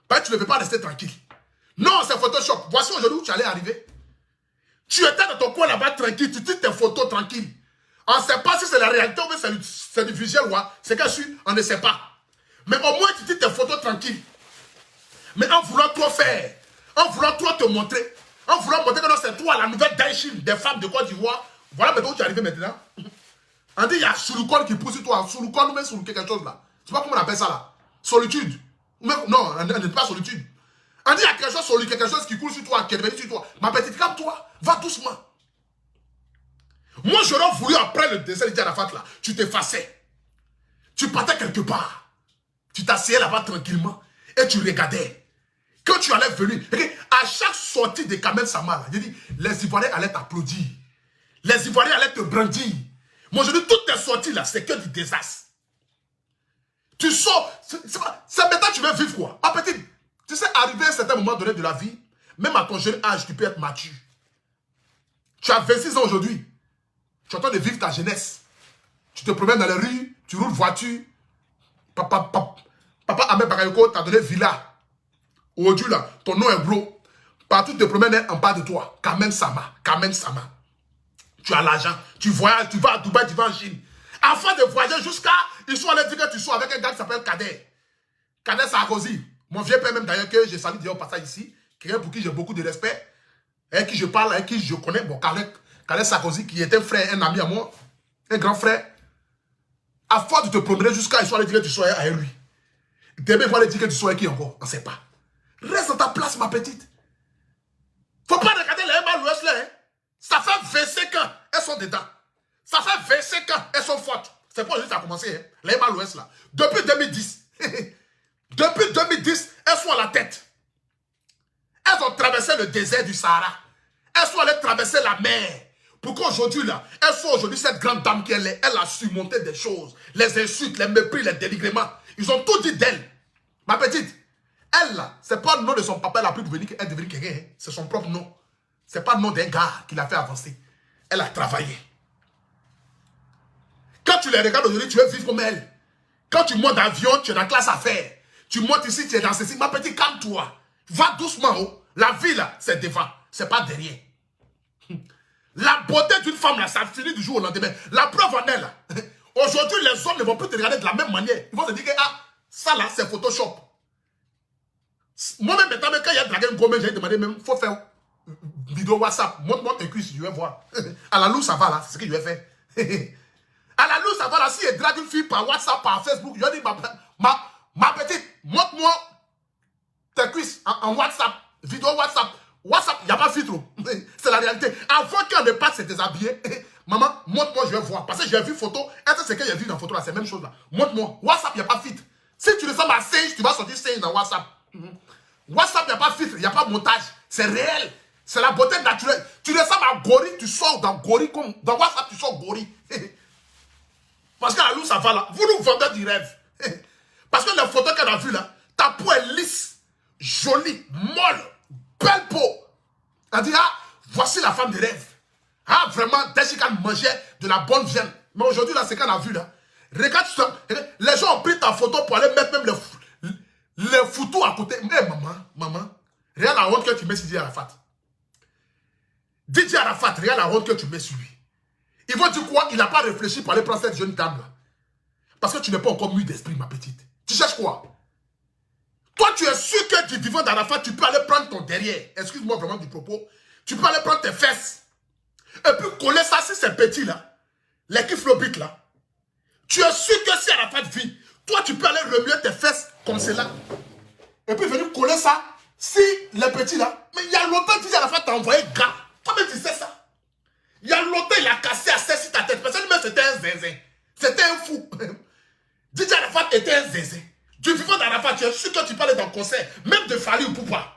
Ben, tu ne veux pas rester tranquille. Non, c'est Photoshop. Voici aujourd'hui où tu allais arriver. Tu étais dans ton coin là-bas tranquille, tu dis tes photos tranquilles. On ne sait pas si c'est la réalité ou c'est du visuel, c'est que on ne sait pas. Mais au moins, tu dis tes photos tranquilles. Mais en voulant trop faire, en voulant trop te montrer, en voulant montrer que c'est toi, la nouvelle Daishin des femmes de Côte d'Ivoire, voilà maintenant où tu es arrivé maintenant. On dit, il y a Sulukon qui pousse sur toi. Sulukon ou même sur quelque chose là. Tu sais pas comment on appelle ça là? Solitude. Non, on n'est pas solitude. On dit, il y a quelque chose sur lui, quelque chose qui coule sur toi, qui est venu sur toi. Ma petite, calme-toi, va doucement. Moi, j'aurais voulu, après le décès de Didier Arafat, là, tu t'effaçais. Tu partais quelque part. Tu t'asseyais là-bas tranquillement et tu regardais. Quand tu allais venir, à chaque sortie de Kamel Sama, j'ai dit, les Ivoiriens allaient t'applaudir. Les Ivoiriens allaient te brandir. Moi, je dis, toutes tes sorties là, c'est que du désastre. Tu sors, c'est maintenant que tu veux vivre quoi? Ma petite, tu sais, arriver à un certain moment donné de la vie, même à ton jeune âge, tu peux être mature. Tu as 26 ans aujourd'hui. Tu es en train de vivre ta jeunesse. Tu te promènes dans les rues, tu roules voiture. Papa Ahmed Bakayoko t'a donné villa. Aujourd'hui, là, ton nom est gros. Partout, tu te promènes en bas de toi. Kamel Sama. Tu as l'argent. Tu voyages, tu vas à Dubaï, tu vas en Chine. Afin de voyager jusqu'à... Ils sont allés dire que tu sois avec un gars qui s'appelle Kader. Kader Sarkozy. Mon vieux père même d'ailleurs, que j'ai salué d'ailleurs au passage ici. Quelqu'un pour qui j'ai beaucoup de respect. Avec qui je parle, avec qui je connais. Bon, Kader Sarkozy, qui était un frère, un ami à moi. Un grand frère. À force de te promener jusqu'à... Ils sont allés dire que tu sois avec lui. Demain, ils vont aller dire que tu sois avec qui encore? On ne sait pas. Reste dans ta place, ma petite. Faut pas regarder les MA là. Hein. Ça fait 25 ans, elles sont dedans. Ça fait 25 ans, elles sont fortes. C'est pas juste que ça a commencé, hein. Les MA là. Depuis 2010. Depuis 2010, elles sont à la tête. Elles ont traversé le désert du Sahara. Elles sont allées traverser la mer. Pour qu'aujourd'hui, là, elles sont aujourd'hui cette grande dame qu'elle est. Elle a surmonté des choses. Les insultes, les mépris, les dénigrements. Ils ont tout dit d'elle. Ma petite. Elle, là, c'est pas le nom de son papa, elle a pu devenir quelqu'un. Hein. C'est son propre nom. C'est pas le nom d'un gars qui l'a fait avancer. Elle a travaillé. Quand tu les regardes aujourd'hui, tu veux vivre comme elle. Quand tu montes d'avion, tu es dans la classe affaires. Tu montes ici, tu es dans ceci. Ma petite, calme-toi. Va doucement. Oh. La vie, là, c'est devant. C'est pas derrière. La beauté d'une femme, là, ça finit du jour au lendemain. La preuve en est, là. Aujourd'hui, les hommes ne vont plus te regarder de la même manière. Ils vont te dire que, ah, ça, là, c'est Photoshop. Moi-même, maintenant, quand il y a dragué une gomme, j'ai demandé même, il faut faire vidéo WhatsApp. Montre-moi tes cuisses, je vais voir. À la loup, ça va là, c'est ce que je vais faire. À la loup, ça va là, si il drague une fille par WhatsApp, par Facebook, je dis, ma petite, montre-moi tes cuisses en WhatsApp, vidéo WhatsApp. WhatsApp, il n'y a pas de filtre. C'est la réalité. Avant qu'on ne passe se déshabiller, maman, montre-moi, je vais voir. Parce que j'ai vu photo, est-ce que c'est que j'ai vu dans la photo là, c'est la même chose là. Montre-moi. WhatsApp, il n'y a pas de filtre. Si tu ressembles à Sage, tu vas sortir Sage dans WhatsApp. WhatsApp, il n'y a pas de filtre, il n'y a pas de montage. C'est réel. C'est la beauté naturelle. Tu ressembles à Gori, tu sors dans Gori comme dans WhatsApp, tu sors Gori. Parce que la loup, ça va là. Vous nous vendez du rêve. Parce que les photos qu'elle a vues là, ta peau est lisse, jolie, molle, belle peau. Elle dit, ah, voici la femme de rêve. Ah, vraiment, dès qu'elle mangeait de la bonne viande. Mais aujourd'hui, là, c'est qu'elle a vu là. Regarde, les gens ont pris ta photo pour aller mettre même les photos à côté. Mais maman, regarde la honte que tu mets sur Didier Arafat. Didier Arafat, regarde la honte que tu mets sur lui. Ils vont dire quoi? Il n'a pas réfléchi pour aller prendre cette jeune dame là. Parce que tu n'es pas encore mûr d'esprit, ma petite. Tu cherches quoi? Toi, tu es sûr que du vivant d'Arafat, tu peux aller prendre ton derrière. Excuse-moi vraiment du propos. Tu peux aller prendre tes fesses. Et puis coller ça si c'est petit là. Les kiflobites là. Tu es sûr que si Arafat vit, toi, tu peux aller remuer tes fesses comme cela. Et puis venir coller ça si les petits là. Mais il y a longtemps que Didier Arafat t'a envoyé gars. Toi-même, tu sais ça. Il y a longtemps, il a cassé à sur ta tête. Parce que lui-même, c'était un zinzin. C'était un fou. Didier Arafat était un zinzin. Du vivant d'Arafat, tu es sûr que tu peux aller dans le concert, même de Fali Ipupa.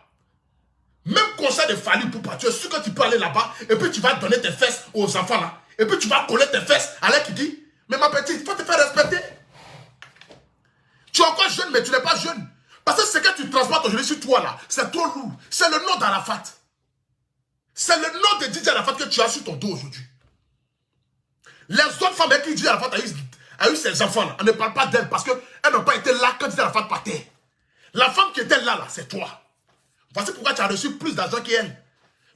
Même concert de Fali Ipupa, tu es sûr que tu peux aller là-bas, et puis tu vas donner tes fesses aux enfants là. Et puis tu vas coller tes fesses à l'air qui dit, mais ma petite, il faut te faire respecter. Tu es encore jeune, mais tu n'es pas jeune. Parce que ce que tu transportes aujourd'hui sur toi là, c'est trop lourd. C'est le nom d'Arafat. C'est le nom de Didier Arafat que tu as sur ton dos aujourd'hui. Les autres femmes avec qui Didier Arafat a eu ses enfants là, on ne parle pas d'elles parce qu'elles n'ont pas été là quand Didier Arafat partait. La femme qui était là, c'est toi. Voici pourquoi tu as reçu plus d'argent qu'elle.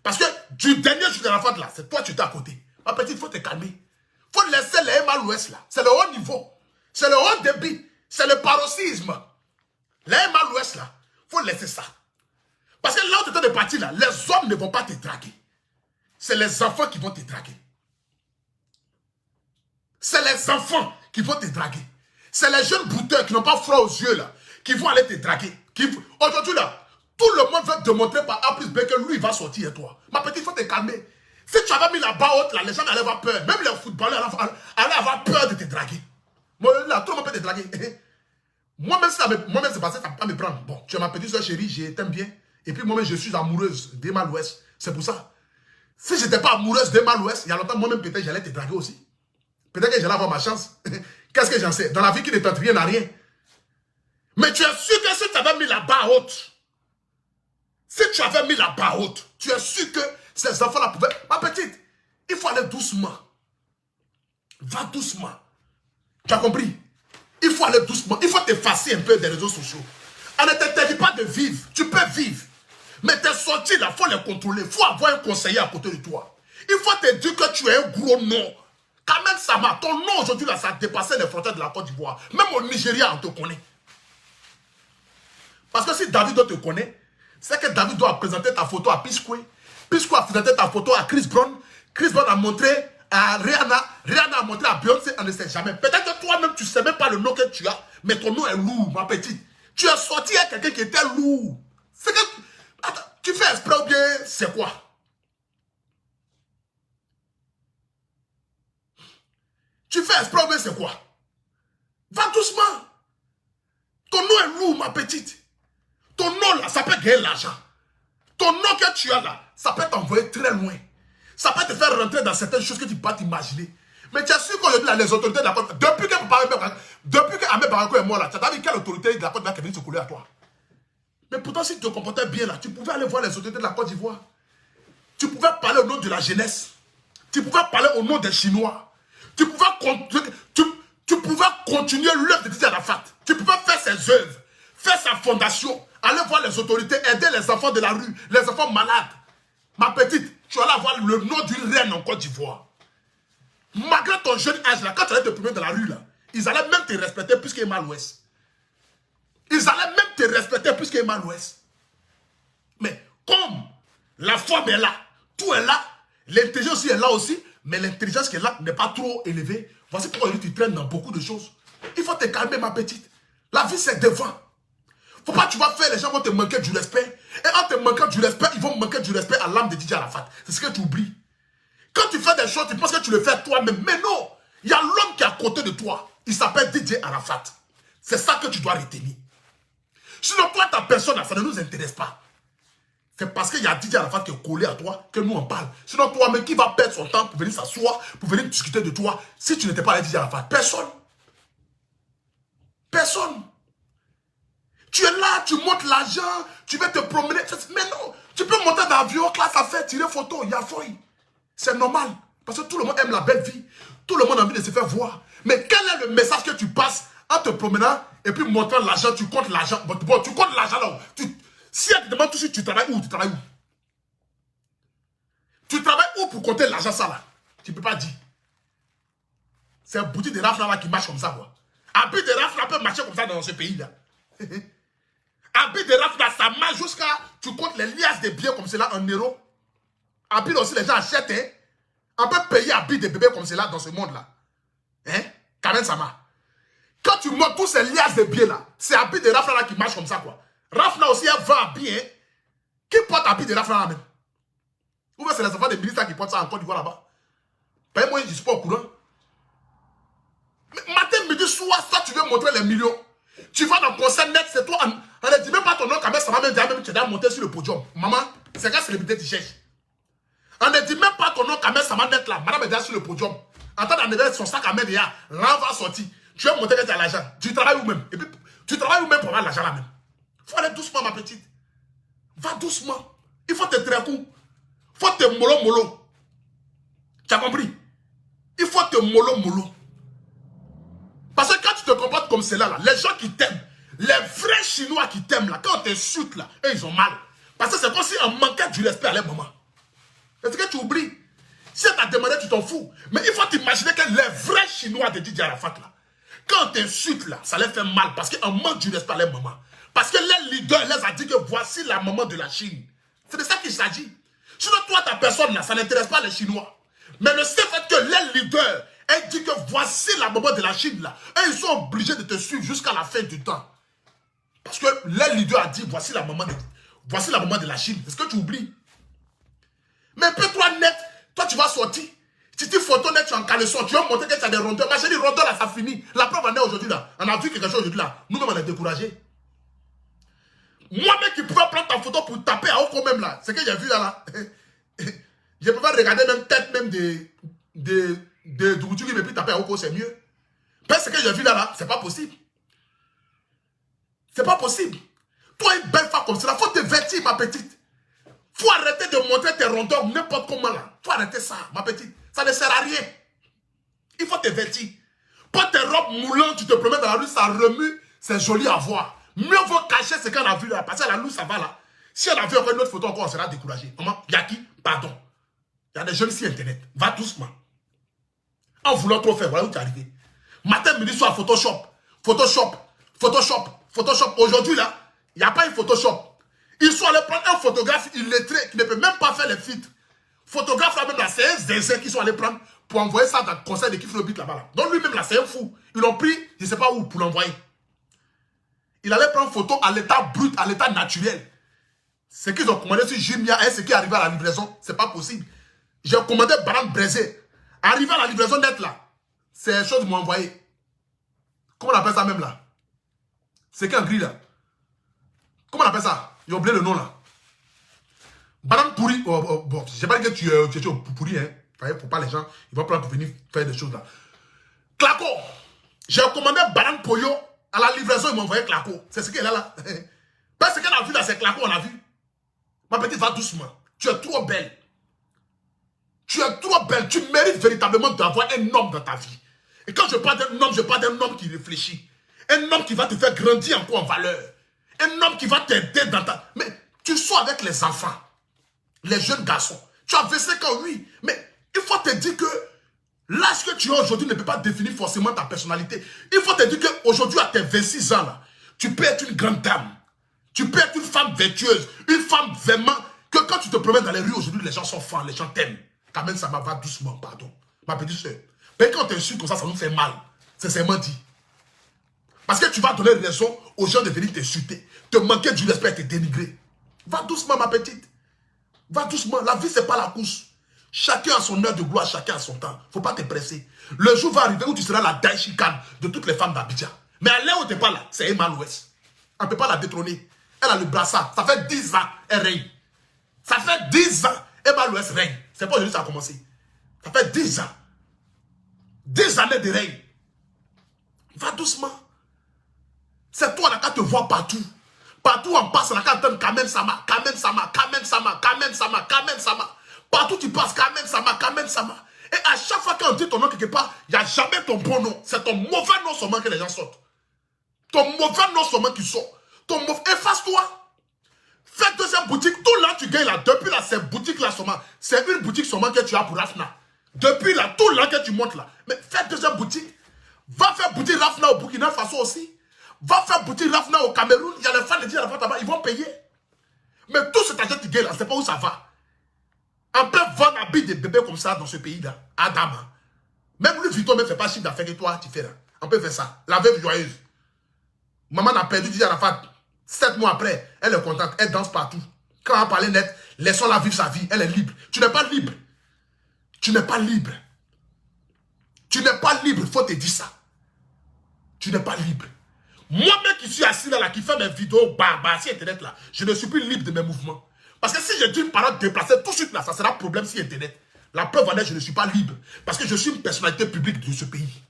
Parce que du dernier jour de Arafat là, c'est toi qui étais à côté. Ma petite, il faut te calmer. Il faut laisser les MA l'Ouest là. C'est le haut niveau. C'est le haut débit. C'est le paroxysme. Les MA l'Ouest là, il faut laisser ça. Parce que là où tu es de partir là, les hommes ne vont pas te draguer. C'est les enfants qui vont te draguer. C'est les enfants qui vont te draguer. C'est les jeunes bouteurs qui n'ont pas froid aux yeux là, qui vont aller te draguer. Aujourd'hui là, Tout le monde veut te montrer par A plus B que lui, il va sortir et toi. Ma petite, il faut te calmer. Si tu avais mis la barre haute, là, les gens allaient avoir peur. Même les footballeurs allaient avoir peur de te draguer. Moi, là, tout le monde peut te draguer. Moi-même, c'est passé, ça ne peut pas me prendre. Bon, tu es ma petite soeur chérie, je t'aime bien. Et puis moi-même, je suis amoureuse d'Emma l'Ouest. C'est pour ça. Si je n'étais pas amoureuse d'Emma l'Ouest, il y a longtemps, moi-même, peut-être, j'allais te draguer aussi. Peut-être que j'allais avoir ma chance. Qu'est-ce que j'en sais? Dans la vie qui ne tente rien à rien. Mais tu es sûr que si tu avais mis la barre haute, si tu avais mis la barre haute, tu es sûr que ces enfants-là pouvaient... Ma petite, il faut aller doucement. Va doucement. Tu as compris? Il faut aller doucement. Il faut t'effacer un peu des réseaux sociaux. On ne t'interdit pas de vivre. Tu peux vivre. Mais tes sorties là, il faut les contrôler. Il faut avoir un conseiller à côté de toi. Il faut te dire que tu es un gros nom. Quand même, Sama, ton nom aujourd'hui là, ça a dépassé les frontières de la Côte d'Ivoire. Même au Nigeria, on te connaît. Parce que si David te connaît, c'est que David doit présenter ta photo à P-Square. P-Square a présenté ta photo à Chris Brown. Chris Brown a montré à Rihanna. Rihanna a montré à Beyoncé, on ne sait jamais. Peut-être que toi-même, tu ne sais même pas le nom que tu as, mais ton nom est lourd, ma petite. Tu es sorti à quelqu'un qui était lourd. C'est que... Attends, tu fais exprès ou bien c'est quoi? Tu fais exprès ou bien c'est quoi? Va doucement. Ton nom est lourd, ma petite. Ton nom là, ça peut gagner l'argent. Ton nom que tu as là, ça peut t'envoyer très loin. Ça peut te faire rentrer dans certaines choses que tu ne peux pas t'imaginer. Mais tu as su qu'aujourd'hui, les autorités de la Côte d'Ivoire, depuis que Ahmed Barako est mort là, tu as vu quelle autorité de la Côte d'Ivoire qui est venue se couler à toi? Mais pourtant, si tu te comportais bien là, tu pouvais aller voir les autorités de la Côte d'Ivoire. Tu pouvais parler au nom de la jeunesse. Tu pouvais parler au nom des Chinois. Tu pouvais continuer l'œuvre de Didier Arafat. Tu pouvais faire ses œuvres, faire sa fondation, aller voir les autorités, aider les enfants de la rue, les enfants malades. Ma petite, tu allais avoir le nom d'une reine en Côte d'Ivoire. Malgré ton jeune âge, là, quand tu allais te promener dans la rue, là, ils allaient même te respecter plus qu'Emma l'Ouest. Ils allaient même te respecter plus qu'Emma l'Ouest. Mais comme la forme est là, tout est là, l'intelligence aussi est là aussi, mais l'intelligence qui est là n'est pas trop élevée. Voici pourquoi tu traînes dans beaucoup de choses. Il faut te calmer, ma petite. La vie, c'est devant. Faut pas que tu vas faire, les gens vont te manquer du respect. Et en te manquant du respect, ils vont manquer du respect à l'âme de Didier Arafat. C'est ce que tu oublies. Quand tu fais des choses, tu penses que tu le fais toi-même. Mais non, il y a l'homme qui est à côté de toi. Il s'appelle Didier Arafat. C'est ça que tu dois retenir. Sinon, toi, ta personne, ça ne nous intéresse pas. C'est parce qu'il y a Didier Arafat qui est collé à toi que nous on parle. Sinon, toi-même, qui va perdre son temps pour venir s'asseoir, pour venir discuter de toi, si tu n'étais pas avec Didier Arafat? Personne. Personne. Tu es là, tu montes l'argent, tu veux te promener. Mais non, tu peux monter dans l'avion, classe à faire, tirer photo, il y a fouille. C'est normal. Parce que tout le monde aime la belle vie. Tout le monde a envie de se faire voir. Mais quel est le message que tu passes en te promenant et puis montrant l'argent, tu comptes l'argent. Bon, tu comptes l'argent là. Si elle te demande tout de suite, tu travailles où? Tu travailles où? Tu travailles où pour compter l'argent ça là? Tu ne peux pas dire. C'est un boutique de rafle là qui marche comme ça quoi. Un but de rafle peut marcher comme ça dans ce pays là. Habit de rafle là, ça marche jusqu'à tu comptes les liasses de biens comme cela en euros. Habit aussi les gens achètent, hein. On peut payer habit de bébés comme cela dans ce monde là. Hein? Quand même ça marche. Quand tu montes tous ces liasses de biens là, c'est habit de rafle là qui marche comme ça quoi. Rafle là aussi, elle vend habit, hein. Qui porte habit de rafle là même? Ou bien c'est les enfants des militaires qui portent ça en Côte d'Ivoire là-bas. Paye-moi, je ne suis pas au courant. Mais matin, midi, soir, ça tu veux montrer les millions. Tu vas dans le concert net, c'est toi. On ne dit même pas ton nom, quand même, ça va même dire, même tu dois monter sur le podium. Maman, c'est quelle célébrité tu cherches? On ne dit même pas ton nom, quand même, ça va être là. Madame est déjà sur le podium. En train d'enlever son sac à main déjà. Là, va sortir. Tu veux monter que tu as l'argent. Tu travailles où même? Et puis, tu travailles où même pour avoir l'argent là même? Il faut aller doucement, ma petite. Va doucement. Il faut te traiter. Il faut te mollo. Tu as compris? Il faut te mollo. Parce que quand tu te comportes comme cela, là, les gens qui t'aiment, les vrais Chinois qui t'aiment, là, quand on t'insulte, là, eux, ils ont mal. Parce que c'est comme si on manquait du respect à leur maman. Est-ce que tu oublies? Si elle t'a demandé, tu t'en fous. Mais il faut t'imaginer que les vrais Chinois de Didier Arafat, là, quand on t'insulte, là, ça leur fait mal parce qu'on manque du respect à leur maman. Parce que les leaders les a dit que voici la maman de la Chine. C'est de ça qu'il s'agit. Sinon, toi, ta personne, là, ça n'intéresse pas les Chinois. Mais le seul fait que les leaders aient dit que voici la maman de la Chine, là, et ils sont obligés de te suivre jusqu'à la fin du temps. Parce que les leaders a dit voici la maman de... Voici la maman de la Chine. Est-ce que tu oublies? Mais un peu toi net, toi tu vas sortir. Si tu photo net, tu es en caleçon, tu vas montrer que tu as des rondeurs. Ma chérie, rondeurs là, ça finit. La preuve en est aujourd'hui là. On a vu quelque chose aujourd'hui là. Nous-mêmes, on est découragés. Moi-même qui pouvais prendre ta photo pour taper à haut même là. C'est que j'ai vu là. Je peux pas regarder même tête même de Dougoutou mais puis taper à haut c'est mieux. Mais ce que j'ai vu là, c'est pas possible. C'est pas possible. Toi, une belle femme comme ça, il faut te vêtir, ma petite. Faut arrêter de montrer tes rondeurs n'importe comment là. Faut arrêter ça, ma petite. Ça ne sert à rien. Il faut te vêtir. Pas tes robes moulantes, tu te promènes dans la rue, ça remue, c'est joli à voir. Mieux vaut cacher ce qu'on a vu là, parce qu'à la rue, ça va là. Si on a vu encore une autre photo, encore, on sera découragé. Maman, il y a qui? Pardon. Il y a des jeunes sur Internet. Va doucement. En voulant trop faire, voilà où tu es arrivé. Matin, midi, soir, Photoshop. Photoshop. Photoshop. Photoshop. Aujourd'hui, là, il n'y a pas une Photoshop. Ils sont allés prendre un photographe illettré qui ne peut même pas faire les filtres. Photographe, là, même là, c'est un zézé qu'ils sont allés prendre pour envoyer ça dans le conseil de Kiflobit là-bas. Là. Donc lui-même, là, c'est un fou. Ils l'ont pris, je ne sais pas où, pour l'envoyer. Il allait prendre photo à l'état brut, à l'état naturel. Ce qu'ils ont commandé sur Jumia et ce qui est arrivé à la livraison, c'est pas possible. J'ai commandé banane braisée. Arrivé à la livraison nette là, c'est les choses qu'ils m'ont envoyé. Comment on appelle ça même là? C'est qu'un gris là. Comment on appelle ça? J'ai oublié le nom là. Banane pourrie. Bon, je sais pas que tu es pourri, hein. Faut pas les gens, ils vont prendre pour venir faire des choses là. Claco. J'ai commandé banane pollo. À la livraison, ils m'ont envoyé Claco. C'est ce qu'elle a là. Parce que ce qu'elle a vu là, c'est Claco, on a vu. Ma petite, va doucement. Tu es trop belle. Tu es trop belle. Tu mérites véritablement d'avoir un homme dans ta vie. Et quand je parle d'un homme, je parle d'un homme qui réfléchit. Un homme qui va te faire grandir encore en valeur. Un homme qui va t'aider dans ta... Mais tu sois avec les enfants, les jeunes garçons. Tu as 25 ans, oui. Mais il faut te dire que l'âge que tu as aujourd'hui ne peut pas définir forcément ta personnalité. Il faut te dire qu'aujourd'hui, à tes 26 ans, là, tu peux être une grande dame. Tu peux être une femme vertueuse. Une femme vraiment que quand tu te promènes dans les rues aujourd'hui, les gens sont fans, les gens t'aiment. Quand même, ça va doucement, pardon. Ma petite soeur. Mais quand tu t'insultes comme ça nous fait mal. C'est seulement dit. Parce que tu vas donner raison aux gens de venir t'insulter, te manquer du respect et te dénigrer. Va doucement, ma petite. Va doucement. La vie, c'est pas la course. Chacun a son heure de gloire, chacun a son temps. Faut pas te presser. Le jour va arriver où tu seras la Daichi Khan de toutes les femmes d'Abidjan. Mais à l'heure où tu n'es pas là, c'est Emma Louest. On ne peut pas la détrôner. Elle a le brassard. Ça fait 10 ans, elle règne. Ça fait 10 ans, Emma Louest règne. C'est pas aujourd'hui que ça a commencé. Ça fait 10 ans. 10 années de règne. Va doucement. C'est toi là qui te vois partout. Partout on passe, on a qu'à entendre Kamem Sama, Kamem Sama, Kamem Sama, Kamem Sama, Kamem Sama. Partout tu passes, Kamem Sama, Kamem Sama. Et à chaque fois qu'on dit ton nom quelque part, il n'y a jamais ton bon nom. C'est ton mauvais nom seulement que les gens sortent. Ton mauvais nom seulement qui sort. Ton mauvais... Efface-toi. Fais deuxième boutique. Tout là, tu gagnes là. Depuis là, cette boutique là seulement. C'est une boutique seulement que tu as pour Rafna. Depuis là, tout là que tu montes là. Mais fais deuxième boutique. Va faire boutique Rafna au Burkina Faso aussi. Va faire boutique Rafna au Cameroun. Il y a les fans de dire là-bas, ils vont payer. Mais tout cet argent que tu gagnes là, c'est pas où ça va. On peut vendre habits de bébés comme ça dans ce pays-là. Adama. Même lui, Victor ne fait pas chiffre d'affaires que toi, tu fais là. On peut faire ça. La veuve joyeuse. Maman a perdu Didier Arafat. 7 mois après, elle est contente. Elle danse partout. Quand on parle net, laissons-la vivre sa vie. Elle est libre. Tu n'es pas libre. Tu n'es pas libre. Tu n'es pas libre. Il faut te dire ça. Tu n'es pas libre. Moi-même qui suis assis là, qui fait mes vidéos barbares sur Internet là, je ne suis plus libre de mes mouvements. Parce que si je dis une parole déplacée tout de suite là, ça sera problème sur Internet. La preuve en est, je ne suis pas libre. Parce que je suis une personnalité publique de ce pays.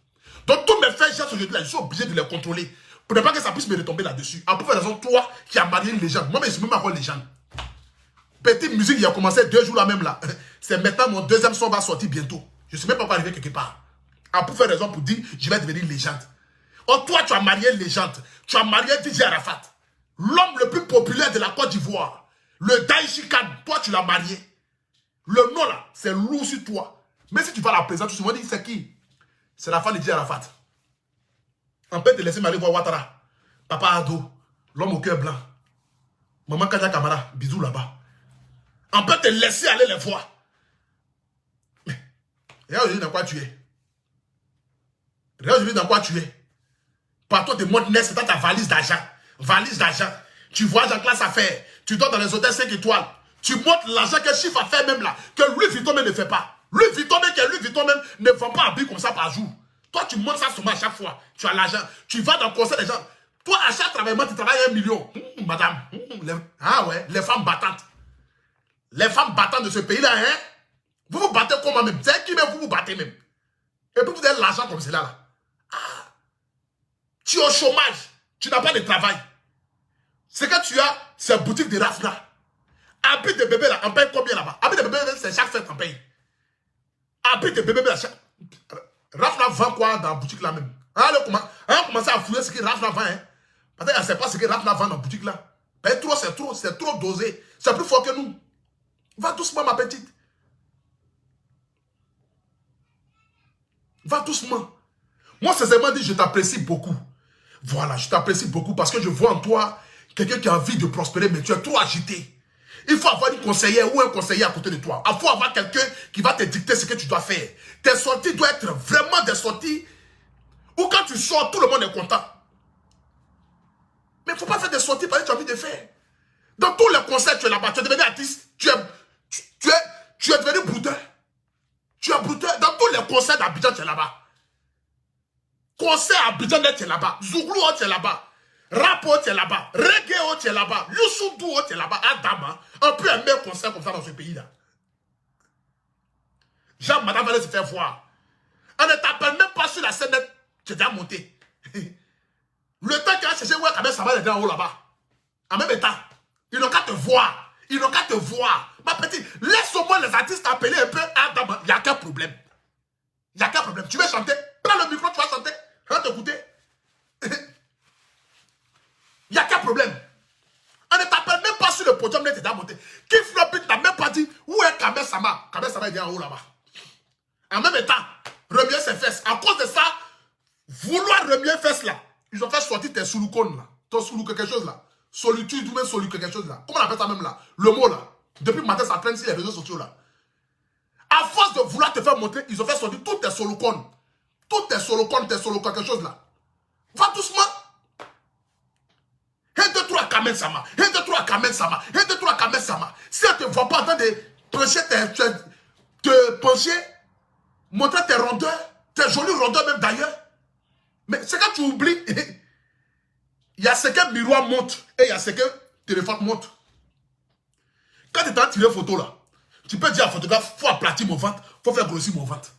Donc tous mes faits, je suis obligé de les contrôler. Pour ne pas que ça puisse me retomber là-dessus. En pour raison, toi qui as marié une légende. Moi, je suis même encore légende. Petite musique, il a commencé 2 jours là même là. C'est maintenant mon deuxième son va sortir bientôt. Je ne suis même pas encore arrivé quelque part. En pour faire raison pour dire, je vais devenir légende. Oh, toi, tu as marié une légende. Tu as marié Didier Arafat. L'homme le plus populaire de la Côte d'Ivoire. Le Daichi Khan. Toi, tu l'as marié. Le nom là, c'est lourd sur toi. Mais si tu vas à la présenter, tu me dis, c'est qui? C'est la femme de Didier Arafat. On peut te laisser m'aller voir Ouattara. Papa Ado, l'homme au cœur blanc. Maman Kadia Kamara, bisous là-bas. On peut te laisser aller les voir. Mais, regarde aujourd'hui dans quoi tu es. Regarde aujourd'hui dans quoi tu es. Par toi, tu montres net, c'est dans ta valise d'argent. Valise d'argent. Tu voyages en classe affaires. Tu dors dans les hôtels 5 étoiles. Tu montres l'argent que chiffre à faire même là. Que Louis Vuitton même ne fait pas. Louis Vuitton même ne vend pas un billet comme ça par jour. Toi, tu montres ça seulement à chaque fois. Tu as l'argent. Tu vas dans le conseil des gens. Toi, à chaque travaillement, tu travailles 1 million. Madame. Les femmes battantes. Les femmes battantes de ce pays-là, hein. Vous vous battez comment même? C'est qui même vous battez même? Et puis vous avez l'argent comme cela là. Ah. Tu es au chômage. Tu n'as pas de travail. Ce que tu as, c'est boutique de Rafna. Habit de bébé là, on paye combien là-bas? Habit de bébé, c'est chaque fête on paye. Habit de bébé là, Rafna vend quoi dans la boutique là même? On commence à fouiller ce que Rafna vend. Hein? Parce qu'elle ne sait pas ce que Rafna vend dans la boutique là. C'est trop dosé. C'est plus fort que nous. Va doucement ma petite. Va doucement. Moi, sincèrement dit, je t'apprécie beaucoup. Voilà, je t'apprécie beaucoup parce que je vois en toi quelqu'un qui a envie de prospérer, mais tu es trop agité. Il faut avoir une conseillère ou un conseiller à côté de toi. Il faut avoir quelqu'un qui va te dicter ce que tu dois faire. Tes sorties doivent être vraiment des sorties où quand tu sors, tout le monde est content. Mais il ne faut pas faire des sorties parce que tu as envie de faire. Dans tous les concerts, tu es là-bas. Tu es devenu artiste. Tu es devenu brouteur. Tu es brouteur. Dans tous les concerts d'Abidjan, tu es là-bas. Concert à Abidjan, tu es là-bas. Zouglou, tu es là-bas. Rapo, tu es là-bas. Reggae, tu es là-bas. Youssoudou, tu es là-bas. Adama. On peut aimer un concert comme ça dans ce pays-là. Jean, madame, allez se faire voir. On ne t'appelle même pas sur la scène. Tu es déjà monté. Le temps qu'il a cherché, ouais, quand même, ça va les en haut là-bas. En même temps, ils n'ont qu'à te voir. Ils n'ont qu'à te voir. Ma petite, laisse au moins les artistes t'appeler un peu. Adama. Il n'y a qu'un problème. Il n'y a qu'un problème. Tu veux chanter? Prends le micro, tu vas chanter. On va t'écouter. Il n'y a qu'un problème. On ne t'appelle même pas sur le podium, tu es déjà monté. Qui Flopit n'a même pas dit où est Kamel Sama. Kamel Sama est en haut là-bas. En même temps, remuer ses fesses. À cause de ça, vouloir remuer ses fesses là, ils ont fait sortir tes souloukones là. Ton soulou quelque chose là. Solitude ou même soulou quelque chose là. Comment on appelle ça même là? Le mot là. Depuis le matin, ça traîne sur les réseaux sociaux là. À force de vouloir te faire montrer, ils ont fait sortir toutes tes souloukones. Toutes tes souloukones, quelque chose là. Va doucement. 1, 2, 3, Kamel Sama. 1, 2, 3, Kamel Sama. 1, 2, 3, Kamel Sama. Si on ne te voit pas en train de pencher montrer tes rondeurs, tes jolies rondeurs même d'ailleurs. Mais c'est quand tu oublies, il y a ce que miroir montre et il y a ce que téléphone montre. Quand tu es en train de tirer une photo là, tu peux dire à photographe, il faut aplatir mon ventre, il faut faire grossir mon ventre.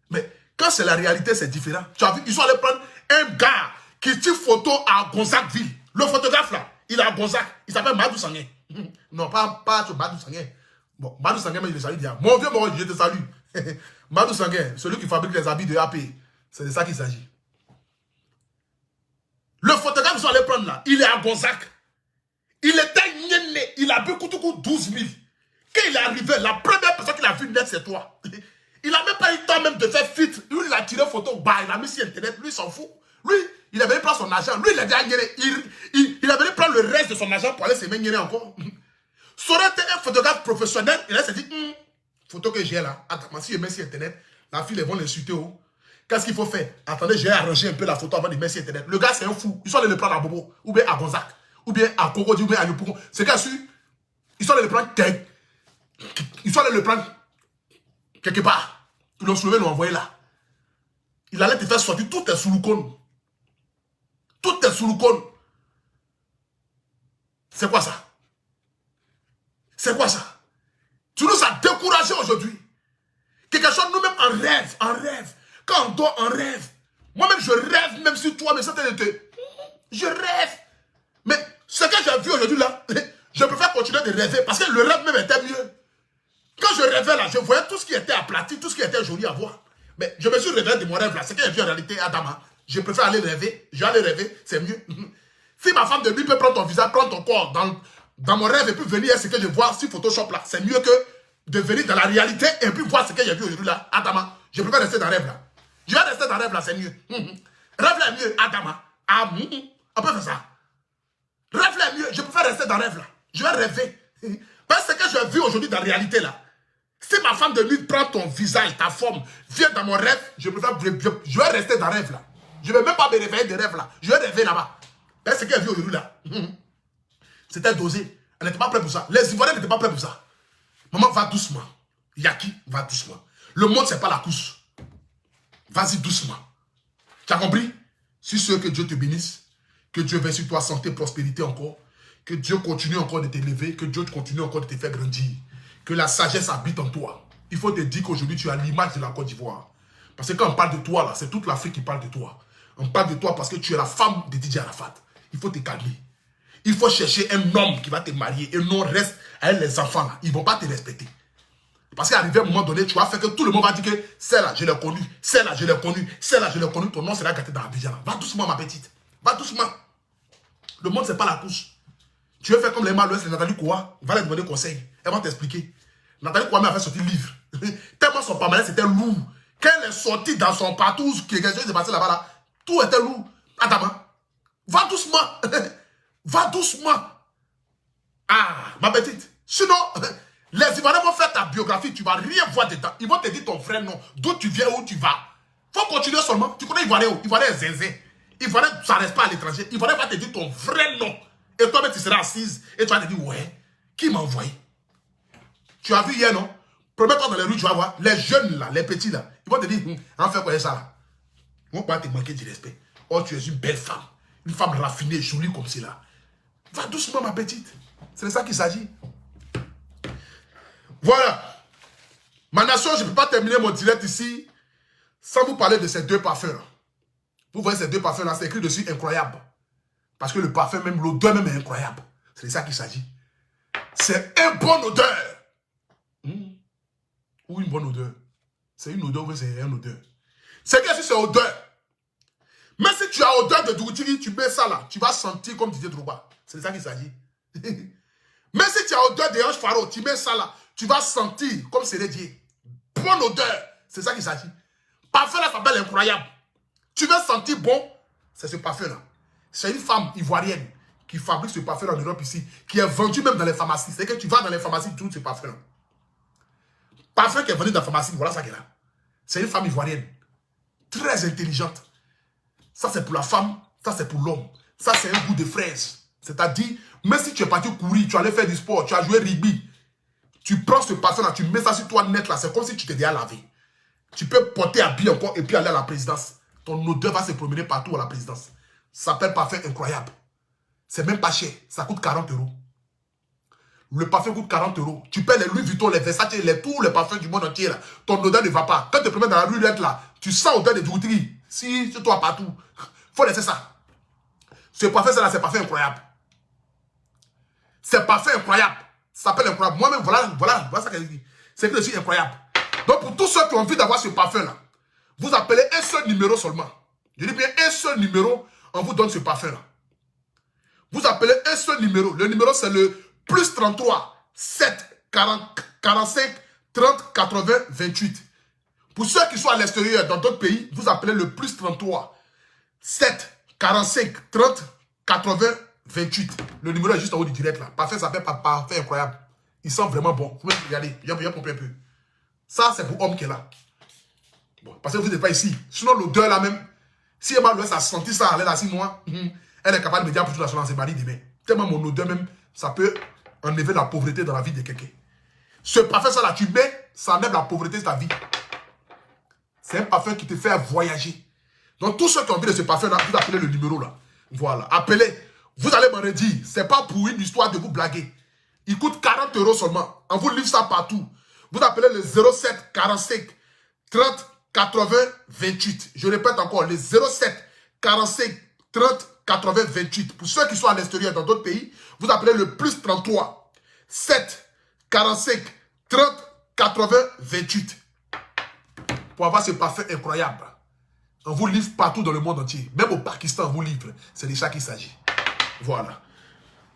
Mais quand c'est la réalité, c'est différent. Tu as vu, ils sont allés prendre un gars qui tire photo à Gonzagueville. Le photographe là, il est à Gonzague. Il s'appelle Madou Sanguin. Non, pas Madou Sanguin. Bon, Madou Sanguin, mais il le salue déjà. Mon vieux, je te salue. Madou Sanguin, celui qui fabrique les habits de AP. C'est de ça qu'il s'agit. Le photographe, ils sont allés prendre là. Il est à Gonzague. Il était né. Il a bu Koutoukou 12 000. Quand il est arrivé, la première personne qu'il a vu net, c'est toi. Il n'a même pas eu le temps même de faire fit. Lui, il a tiré photo. Bah, il a mis sur Internet. Lui, il s'en fout. Lui, il avait prendre son argent. Lui, il a déjà gagné. Il avait prendre le reste de son argent pour aller se mettre encore. Ça aurait été un photographe professionnel. Il s'est dit, photo que j'ai là. Attends, si je mets sur Internet, la fille, ils vont l'insulter. Oh. Qu'est-ce qu'il faut faire? Attendez, j'ai arrangé un peu la photo avant de mettre sur Internet. Le gars, c'est un fou. Ils sont allés le prendre à Bobo, ou bien à Gonzague, ou bien à Cocody, ou bien à Yopougon. C'est qu'à su, ils sont allés le prendre quelque part. Ils l'ont soulevé, ils l'ont envoyé là. Il allait te faire sortir toutes tes souloukones. Toutes tes souloukones. C'est quoi ça? C'est quoi ça? Tu nous as découragés aujourd'hui. Quelque chose, nous-mêmes, en rêve. Quand on dort, en rêve. Moi-même, je rêve, même sur toi, mais ça t'est. Je rêve. Mais ce que j'ai vu aujourd'hui là, je préfère continuer de rêver parce que le rêve même était mieux. Quand je rêvais là, je voyais tout ce qui était aplati, tout ce qui était joli à voir. Mais je me suis réveillé de mon rêve là. Ce que j'ai vu en réalité, Adama, je préfère aller rêver. Je vais aller rêver, c'est mieux. Si ma femme de lui peut prendre ton visage, prendre ton corps dans mon rêve et puis venir ce que je vois sur Photoshop là, c'est mieux que de venir dans la réalité et puis voir ce que j'ai vu aujourd'hui là. Adama, je préfère rester dans le rêve là. Je vais rester dans le rêve là, c'est mieux. Rêve là est mieux, Adama. On peut faire ça. Rêve là est mieux, je préfère rester dans le rêve là. Je vais rêver. Parce que j'ai vu aujourd'hui dans la réalité là. Si ma femme de nuit prend ton visage, ta forme, vient dans mon rêve, je vais rester dans le rêve là. Je ne vais même pas me réveiller de rêve là. Je vais rêver là-bas. C'est ce qu'elle vit aujourd'hui là. C'était dosé. Elle n'était pas prête pour ça. Les Ivoiriens n'étaient pas prêts pour ça. Maman, va doucement. Yaki, va doucement. Le monde, c'est pas la course. Vas-y doucement. Tu as compris? Si ce que Dieu te bénisse, que Dieu veille sur toi, santé, prospérité encore, que Dieu continue encore de t'élever, que Dieu continue encore de te faire grandir, que la sagesse habite en toi. Il faut te dire qu'aujourd'hui, tu as l'image de la Côte d'Ivoire. Parce que quand on parle de toi, là, c'est toute l'Afrique qui parle de toi. On parle de toi parce que tu es la femme de Didier Arafat. Il faut te calmer. Il faut chercher un homme qui va te marier et non reste avec les enfants là. Ils ne vont pas te respecter. Parce qu'arrivé à un moment donné, tu vas faire que tout le monde va dire que celle-là, je l'ai connue, celle-là, je l'ai connue, celle-là, je l'ai connue. Ton nom sera gâté dans Abidjan. Va doucement, ma petite. Va doucement. Le monde, c'est pas la couche. Tu veux faire comme les Malouès, Nathalie Koua, va leur demander conseil. Elle va t'expliquer. Nathalie Koua m'a fait sortir le livre. Tellement son palmarès c'était lourd. Quand elle est sortie dans son partout, qui est passé là-bas, là, tout était lourd. Attends, va doucement. Va doucement. Ah, ma petite. Sinon, les Ivoiriens vont faire ta biographie, tu ne vas rien voir dedans. Ils vont te dire ton vrai nom, d'où tu viens, où tu vas. Il faut continuer seulement. Tu connais Ivoirien où? Ivoirien est zinzin. Ivoirien, ça ne reste pas à l'étranger. Ivoirien va te dire ton vrai nom. Et toi-même, tu seras assise et tu vas te dire, ouais, qui m'a envoyé? Tu as vu hier, non? Promets-toi dans les rues, tu vas voir, les jeunes là, les petits là, ils vont te dire, en fait quoi ça là? Ils vont pas te manquer du respect. Oh, tu es une belle femme. Une femme raffinée, jolie comme cela. Va doucement, ma petite. C'est de ça qu'il s'agit. Voilà. Ma nation, je ne peux pas terminer mon direct ici sans vous parler de ces deux parfums. Vous voyez ces deux parfums-là, c'est écrit dessus incroyable. Parce que le parfum, même l'odeur même est incroyable. C'est de ça qu'il s'agit. C'est une bonne odeur. Ou une bonne odeur. C'est une odeur ou c'est une odeur. C'est que si c'est odeur. Mais si tu as odeur de Dougutiri, tu mets ça là, tu vas sentir comme Didier Drogba. C'est de ça qu'il s'agit. Mais si tu as odeur de Ange Faro, tu mets ça là, tu vas sentir comme Sérédier. Bonne odeur. C'est ça qu'il s'agit. Parfum là s'appelle incroyable. Tu veux sentir bon, c'est ce parfum là. C'est une femme ivoirienne qui fabrique ce parfum en Europe ici, qui est vendu même dans les pharmacies. C'est que tu vas dans les pharmacies, tu trouves ce parfum là. Parfum qui est vendu dans la pharmacie, voilà ça qu'elle a. C'est une femme ivoirienne. Très intelligente. Ça c'est pour la femme, ça c'est pour l'homme. Ça c'est un goût de fraise. C'est-à-dire, même si tu es parti courir, tu allais faire du sport, tu as joué rugby, tu prends ce parfum là, tu mets ça sur toi net là, c'est comme si tu t'es déjà lavé. Tu peux porter habillé encore et puis aller à la présidence. Ton odeur va se promener partout à la présidence. Ça s'appelle parfum incroyable. C'est même pas cher, ça coûte 40 €. Le parfum coûte 40 €. Tu paies les Louis Vuitton, les Versace, tous les parfums du monde entier là. Ton odeur ne va pas. Quand tu te promènes dans la rue là, tu sens odeur de Dougutiri. Si c'est toi partout, faut laisser ça. Ce parfum là, c'est parfum incroyable. C'est parfum incroyable. Ça s'appelle incroyable. Moi-même, voilà ça qu'elle dit. C'est que je suis incroyable. Donc pour tous ceux qui ont envie d'avoir ce parfum là, vous appelez un seul numéro seulement. Je dis bien un seul numéro, on vous donne ce parfum là. Vous appelez un seul numéro. Le numéro c'est le plus 33 7 45 30 80 28. Pour ceux qui sont à l'extérieur, dans d'autres pays, vous appelez le plus 33 7 45 30 80 28. Le numéro est juste en haut du direct là. Parfait, ça s'appelle parfait incroyable. Il sent vraiment bon. Vous pouvez regarder. Il y a compris un peu. Ça, c'est pour homme qui est là. Bon, parce que vous n'êtes pas ici. Sinon, l'odeur là même, si Emma Louès a senti ça, elle est là 6 mois, elle est capable de me dire pour toute la soirée dans ses maris demain. Tellement mon odeur même, ça peut enlever la pauvreté dans la vie de quelqu'un. Ce parfum, ça là, tu mets, ça enlève la pauvreté de ta vie. C'est un parfum qui te fait voyager. Donc, tous ceux qui ont envie de ce parfum là, vous appelez le numéro là. Voilà. Appelez. Vous allez me redire. C'est pas pour une histoire de vous blaguer. Il coûte 40 € seulement. On vous livre ça partout. Vous appelez le 07 45 30 80 28. Je répète encore, le 07 45 30 80 28. Pour ceux qui sont à l'extérieur dans d'autres pays, vous appelez le plus 33 7 45 30 80 28. Pour avoir ce parfum incroyable. On vous livre partout dans le monde entier. Même au Pakistan, on vous livre. C'est de ça qu'il s'agit. Voilà.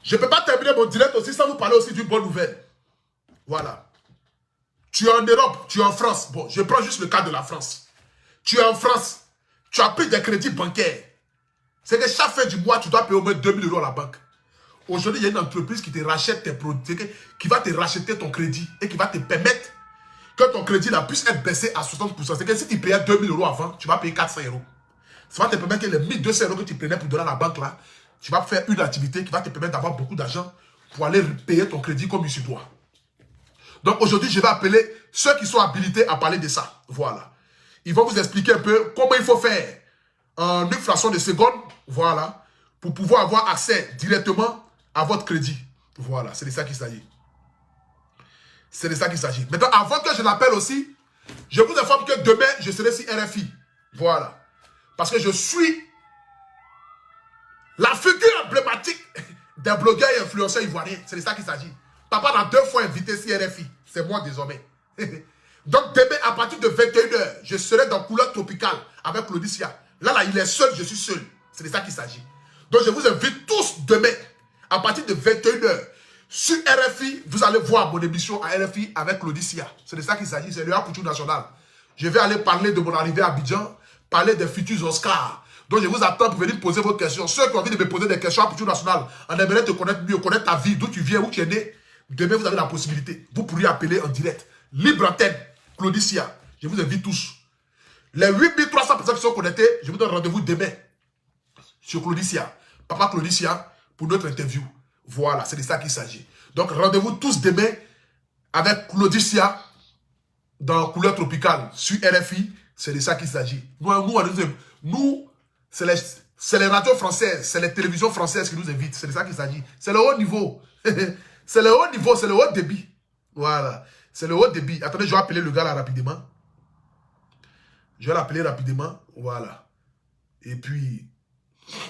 Je ne peux pas terminer mon direct aussi sans vous parler aussi d'une bonne nouvelle. Voilà. Tu es en Europe, tu es en France. Bon, je prends juste le cas de la France. Tu es en France. Tu as pris des crédits bancaires. C'est que chaque fin du mois, tu dois payer au moins 2000 € à la banque. Aujourd'hui, il y a une entreprise qui te rachète tes produits, qui va te racheter ton crédit et qui va te permettre que ton crédit là puisse être baissé à 60%. C'est que si tu payais 2000 € avant, tu vas payer 400 €. Ça va te permettre que les 1200 € que tu prenais pour donner à la banque là, tu vas faire une activité qui va te permettre d'avoir beaucoup d'argent pour aller payer ton crédit comme il se doit. Donc aujourd'hui, je vais appeler ceux qui sont habilités à parler de ça. Voilà. Ils vont vous expliquer un peu comment il faut faire en une fraction de seconde. Voilà. Pour pouvoir avoir accès directement à votre crédit. Voilà. C'est de ça qu'il s'agit. C'est de ça qu'il s'agit. Maintenant, avant que je l'appelle aussi, je vous informe que demain, je serai sur RFI. Voilà. Parce que je suis la figure emblématique des blogueurs et influenceurs ivoiriens. C'est de ça qu'il s'agit. Papa m'a 2 fois invité sur RFI. C'est moi désormais. Donc demain, à partir de 21h, je serai dans Couleur Tropicale avec Claudicia. Là, il est seul, je suis seul. C'est de ça qu'il s'agit. Donc je vous invite tous demain, à partir de 21h, sur RFI. Vous allez voir mon émission à RFI avec Claudicia. C'est de ça qu'il s'agit. C'est le Apoutou National. Je vais aller parler de mon arrivée à Abidjan, parler des futurs Oscars. Donc je vous attends pour venir poser vos questions. Ceux qui ont envie de me poser des questions à Apoutou National, on aimerait te connaître mieux, connaître ta vie, d'où tu viens, où tu es né. Demain, vous avez la possibilité. Vous pourriez appeler en direct. Libre antenne, Claudicia. Je vous invite tous. Les 8300 personnes qui sont connectées, je vous donne rendez-vous demain sur Claudicia. Papa Claudicia, pour notre interview. Voilà, c'est de ça qu'il s'agit. Donc, rendez-vous tous demain avec Claudicia dans Couleur Tropicale sur RFI. C'est de ça qu'il s'agit. Nous c'est les radios françaises, c'est les télévisions françaises qui nous invitent. C'est de ça qu'il s'agit. C'est le haut niveau. C'est le haut niveau, c'est le haut débit. Voilà. C'est le haut débit. Attendez, je vais appeler le gars là rapidement. Je vais l'appeler rapidement. Voilà. Et puis,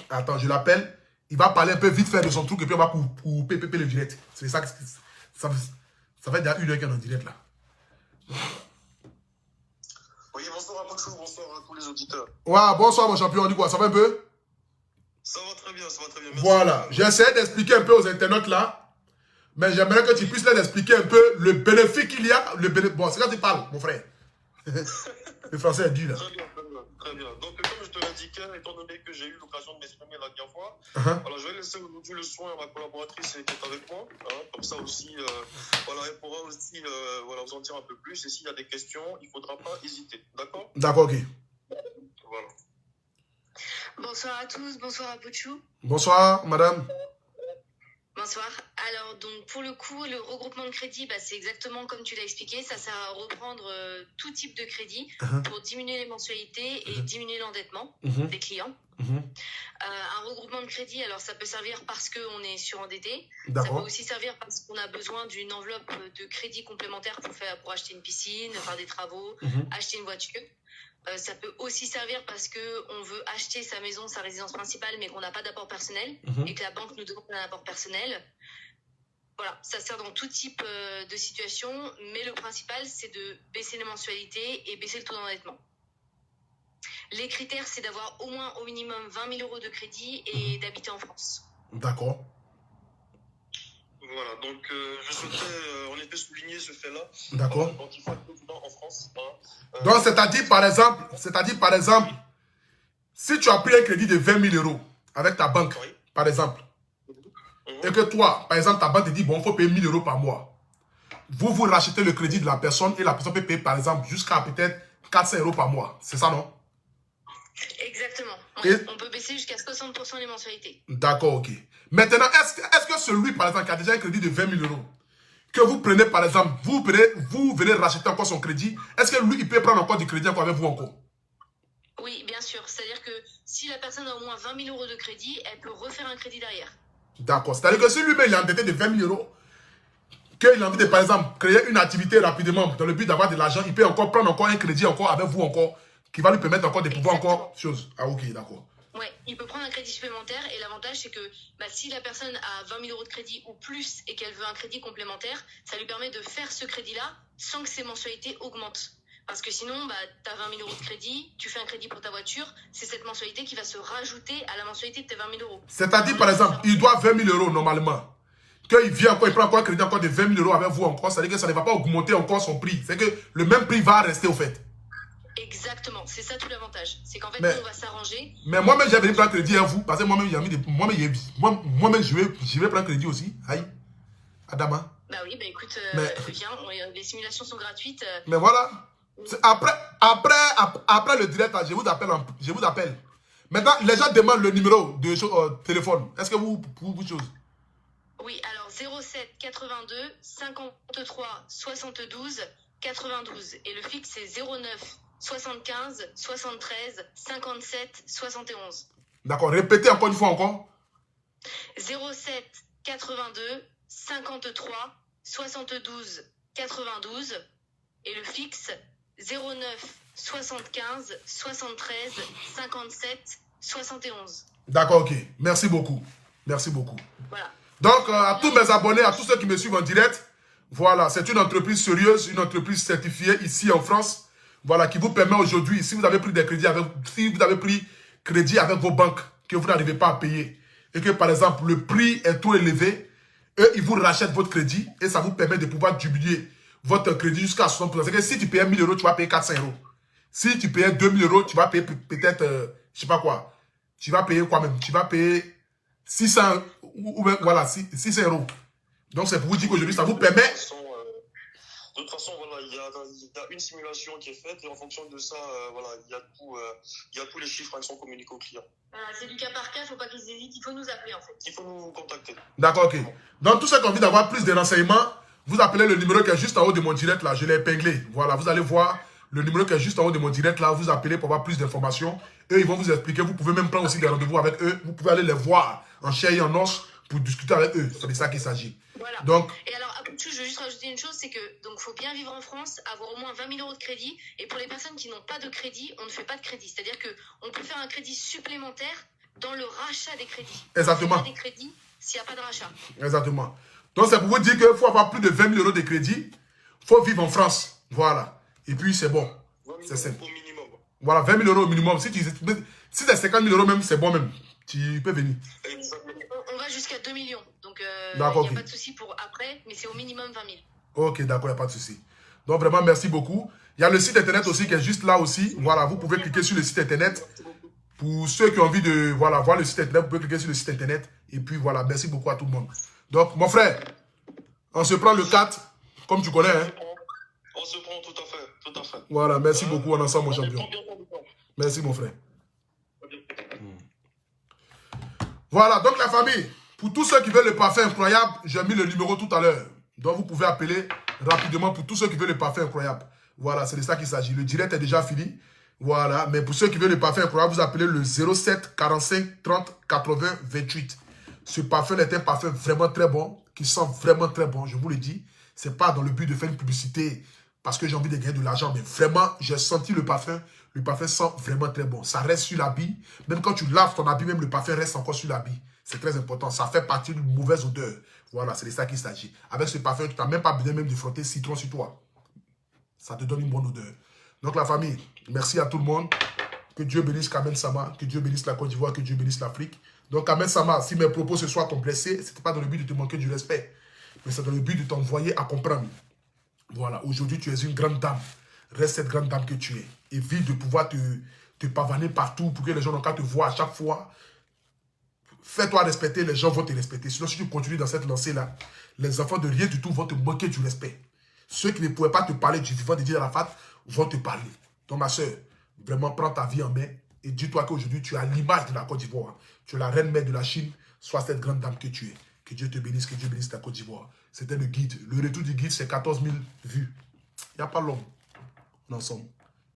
attends, je l'appelle. Il va parler un peu vite fait de son truc et puis on va couper le direct. C'est ça que ça fait déjà 1 heure qu'il est en direct là. Oui, bonsoir à Pochou, bonsoir à tous les auditeurs. Ouais, bonsoir mon champion, on dit quoi? Ça va un peu? Ça va très bien, ça va très bien. Merci. Voilà. J'ai essayé d'expliquer un peu aux internautes là. Mais j'aimerais que tu puisses leur expliquer un peu le bénéfice qu'il y a. Bon, c'est quand tu parles, mon frère. Le français est dur là. Très bien, très bien, très bien. Donc, comme je te l'indiquais, étant donné que j'ai eu l'occasion de m'exprimer la dernière fois, voilà, je vais laisser aujourd'hui le soin à ma collaboratrice qui est avec moi. Hein, comme ça aussi, voilà, elle pourra aussi voilà, vous en dire un peu plus. Et s'il y a des questions, il ne faudra pas hésiter. D'accord? D'accord, ok. Voilà. Bonsoir à tous, bonsoir à Pochou. Bonsoir, madame. Bonsoir. Alors, donc, pour le coup, le regroupement de crédit, c'est exactement comme tu l'as expliqué. Ça sert à reprendre tout type de crédit pour diminuer les mensualités et diminuer l'endettement des clients. Un regroupement de crédit, alors ça peut servir parce qu'on est surendetté. Ça peut aussi servir parce qu'on a besoin d'une enveloppe de crédit complémentaire pour acheter une piscine, faire des travaux, acheter une voiture. Ça peut aussi servir parce qu'on veut acheter sa maison, sa résidence principale, mais qu'on n'a pas d'apport personnel et que la banque nous demande un apport personnel. Voilà, ça sert dans tout type de situation, mais le principal, c'est de baisser les mensualités et baisser le taux d'endettement. Les critères, c'est d'avoir au moins, au minimum, 20 000 € de crédit et d'habiter en France. D'accord. Voilà, donc je souhaitais en effet souligner ce fait-là. D'accord. Donc il faut être président en France. Donc c'est-à-dire par exemple, si tu as pris un crédit de 20 000 € avec ta banque, par exemple, et que toi, par exemple, ta banque te dit, bon, il faut payer 1 000 € par mois. Vous rachetez le crédit de la personne et la personne peut payer, par exemple, jusqu'à peut-être 400 € par mois. C'est ça, non? Exactement. On peut baisser jusqu'à 60% les mensualités. D'accord, ok. Maintenant, est-ce que celui, par exemple, qui a déjà un crédit de 20 000 €, que vous prenez, par exemple, vous venez racheter encore son crédit, est-ce que lui, il peut prendre encore du crédit encore avec vous encore? Oui, bien sûr. C'est-à-dire que si la personne a au moins 20 000 € de crédit, elle peut refaire un crédit derrière. D'accord. C'est-à-dire que si lui-même, il est endetté de 20 000 €, qu'il a envie de, par exemple, créer une activité rapidement dans le but d'avoir de l'argent, il peut encore prendre encore un crédit encore avec vous encore, qui va lui permettre encore de pouvoir encore chose. Ah, ok, d'accord. Ouais, il peut prendre un crédit supplémentaire et l'avantage c'est que si la personne a 20 000 € de crédit ou plus et qu'elle veut un crédit complémentaire, ça lui permet de faire ce crédit-là sans que ses mensualités augmentent. Parce que sinon, tu as 20 000 € de crédit, tu fais un crédit pour ta voiture, c'est cette mensualité qui va se rajouter à la mensualité de tes 20 000 €. C'est-à-dire, par exemple, il doit 20 000 € normalement. Qu'il vient encore, il prend encore un crédit encore de 20 000 € avec vous encore, ça veut dire que ça ne va pas augmenter encore son prix. C'est que le même prix va rester au fait. Exactement, c'est ça tout l'avantage. C'est qu'en fait, nous, on va s'arranger. Mais moi-même, j'avais prendre crédit à vous, parce que moi-même, je vais prendre crédit aussi. Aïe, Adama. Bah oui, écoute, viens, les simulations sont gratuites. Mais voilà. Après le direct, là, je vous appelle. Maintenant, les gens demandent le numéro de téléphone. Est-ce que vous chose? Oui, alors 07 82 53 72 92. Et le fixe, c'est 09 75 73 57 71. D'accord, répétez encore une fois encore. 07 82 53 72 92. Et le fixe, 09 75 73 57 71. D'accord, ok. Merci beaucoup. Merci beaucoup. Voilà. Donc, à tous mes abonnés, à tous ceux qui me suivent en direct, voilà, c'est une entreprise sérieuse, une entreprise certifiée ici en France, voilà, qui vous permet aujourd'hui, si vous avez pris des crédits crédit avec vos banques, que vous n'arrivez pas à payer, et que par exemple, le prix est trop élevé, eux, ils vous rachètent votre crédit, et ça vous permet de pouvoir diminuer votre crédit jusqu'à 60%. C'est que si tu payais 1 000 euros, tu vas payer 400 euros. Si tu payais 2 000 euros, tu vas payer peut-être, je sais pas quoi, tu vas payer quoi même, tu vas payer 600, ou voilà, 600 euros. Donc, c'est pour vous dire qu'aujourd'hui, ça vous permet... De toute façon, voilà, il y a une simulation qui est faite et en fonction de ça, voilà, il y a tous les chiffres qui sont communiqués aux clients. C'est du cas par cas, il ne faut pas qu'ils hésitent, il faut nous appeler en fait. Il faut nous contacter. D'accord, ok. Donc, tous ceux qui ont envie d'avoir plus de renseignements, vous appelez le numéro qui est juste en haut de mon direct là, je l'ai épinglé. Voilà, vous allez voir le numéro qui est juste en haut de mon direct là, vous appelez pour avoir plus d'informations. Eux, ils vont vous expliquer, vous pouvez même prendre aussi des rendez-vous avec eux, vous pouvez aller les voir en chair et en os pour discuter avec eux. C'est de ça qu'il s'agit. Voilà. Donc, et alors, je veux juste rajouter une chose, c'est que donc faut bien vivre en France, avoir au moins 20 000 euros de crédit. Et pour les personnes qui n'ont pas de crédit, on ne fait pas de crédit. C'est-à-dire qu'on peut faire un crédit supplémentaire dans le rachat des crédits. Exactement. On ne fait pas des crédits s'il n'y a pas de rachat. Exactement. Donc, c'est pour vous dire qu'il faut avoir plus de 20 000 euros de crédit. Il faut vivre en France. Voilà. Et puis, c'est bon. C'est simple. Au minimum. Voilà, 20 000 euros au minimum. Si c'est 50 000 euros même, c'est bon même. Tu peux venir. On va jusqu'à 2 millions. Donc, il n'y a pas de souci pour après, mais c'est au minimum 20 000. Ok, d'accord, il n'y a pas de souci. Donc, vraiment, merci beaucoup. Il y a le site internet aussi qui est juste là aussi. Voilà, vous pouvez cliquer sur le site internet. Pour ceux qui ont envie de voilà, voir le site internet, vous pouvez cliquer sur le site internet. Et puis, voilà, merci beaucoup à tout le monde. Donc, mon frère, on se prend le 4, comme tu connais. Hein? On se prend tout à fait. Tout à fait. Voilà, merci beaucoup, on est ensemble, mon champion. Merci, mon frère. Voilà, donc la famille, pour tous ceux qui veulent le parfum incroyable, j'ai mis le numéro tout à l'heure. Donc vous pouvez appeler rapidement pour tous ceux qui veulent le parfum incroyable. Voilà, c'est de ça qu'il s'agit. Le direct est déjà fini. Voilà, mais pour ceux qui veulent le parfum incroyable, vous appelez le 07 45 30 80 28. Ce parfum est un parfum vraiment très bon, qui sent vraiment très bon, je vous le dis. C'est pas dans le but de faire une publicité parce que j'ai envie de gagner de l'argent, mais vraiment, j'ai senti le parfum sent vraiment très bon. Ça reste sur l'habit. Même quand tu laves ton habit, même le parfum reste encore sur l'habit. C'est très important. Ça fait partie d'une mauvaise odeur. Voilà, c'est de ça qu'il s'agit. Avec ce parfum, tu n'as même pas besoin même de frotter citron sur toi. Ça te donne une bonne odeur. Donc la famille, merci à tout le monde. Que Dieu bénisse Kamen Sama, que Dieu bénisse la Côte d'Ivoire, que Dieu bénisse l'Afrique. Donc Kamen Sama, si mes propos ce soir t'ont blessé, ce n'était pas dans le but de te manquer du respect, mais c'est dans le but de t'envoyer à comprendre. Voilà, aujourd'hui tu es une grande dame. Reste cette grande dame que tu es. Évite de pouvoir te pavaner partout pour que les gens n'ont qu'à te voir à chaque fois. Fais-toi respecter, les gens vont te respecter. Sinon, si tu continues dans cette lancée-là, les enfants de rien du tout vont te manquer du respect. Ceux qui ne pouvaient pas te parler du vivant de Dieu Arafat vont te parler. Donc ma soeur, vraiment prends ta vie en main et dis-toi qu'aujourd'hui tu as l'image de la Côte d'Ivoire. Tu es la reine mère de la Chine, sois cette grande dame que tu es. Que Dieu te bénisse, que Dieu bénisse la Côte d'Ivoire. C'était le guide. Le retour du guide, c'est 14 000 vues. Il n'y a pas long. Nous sommes.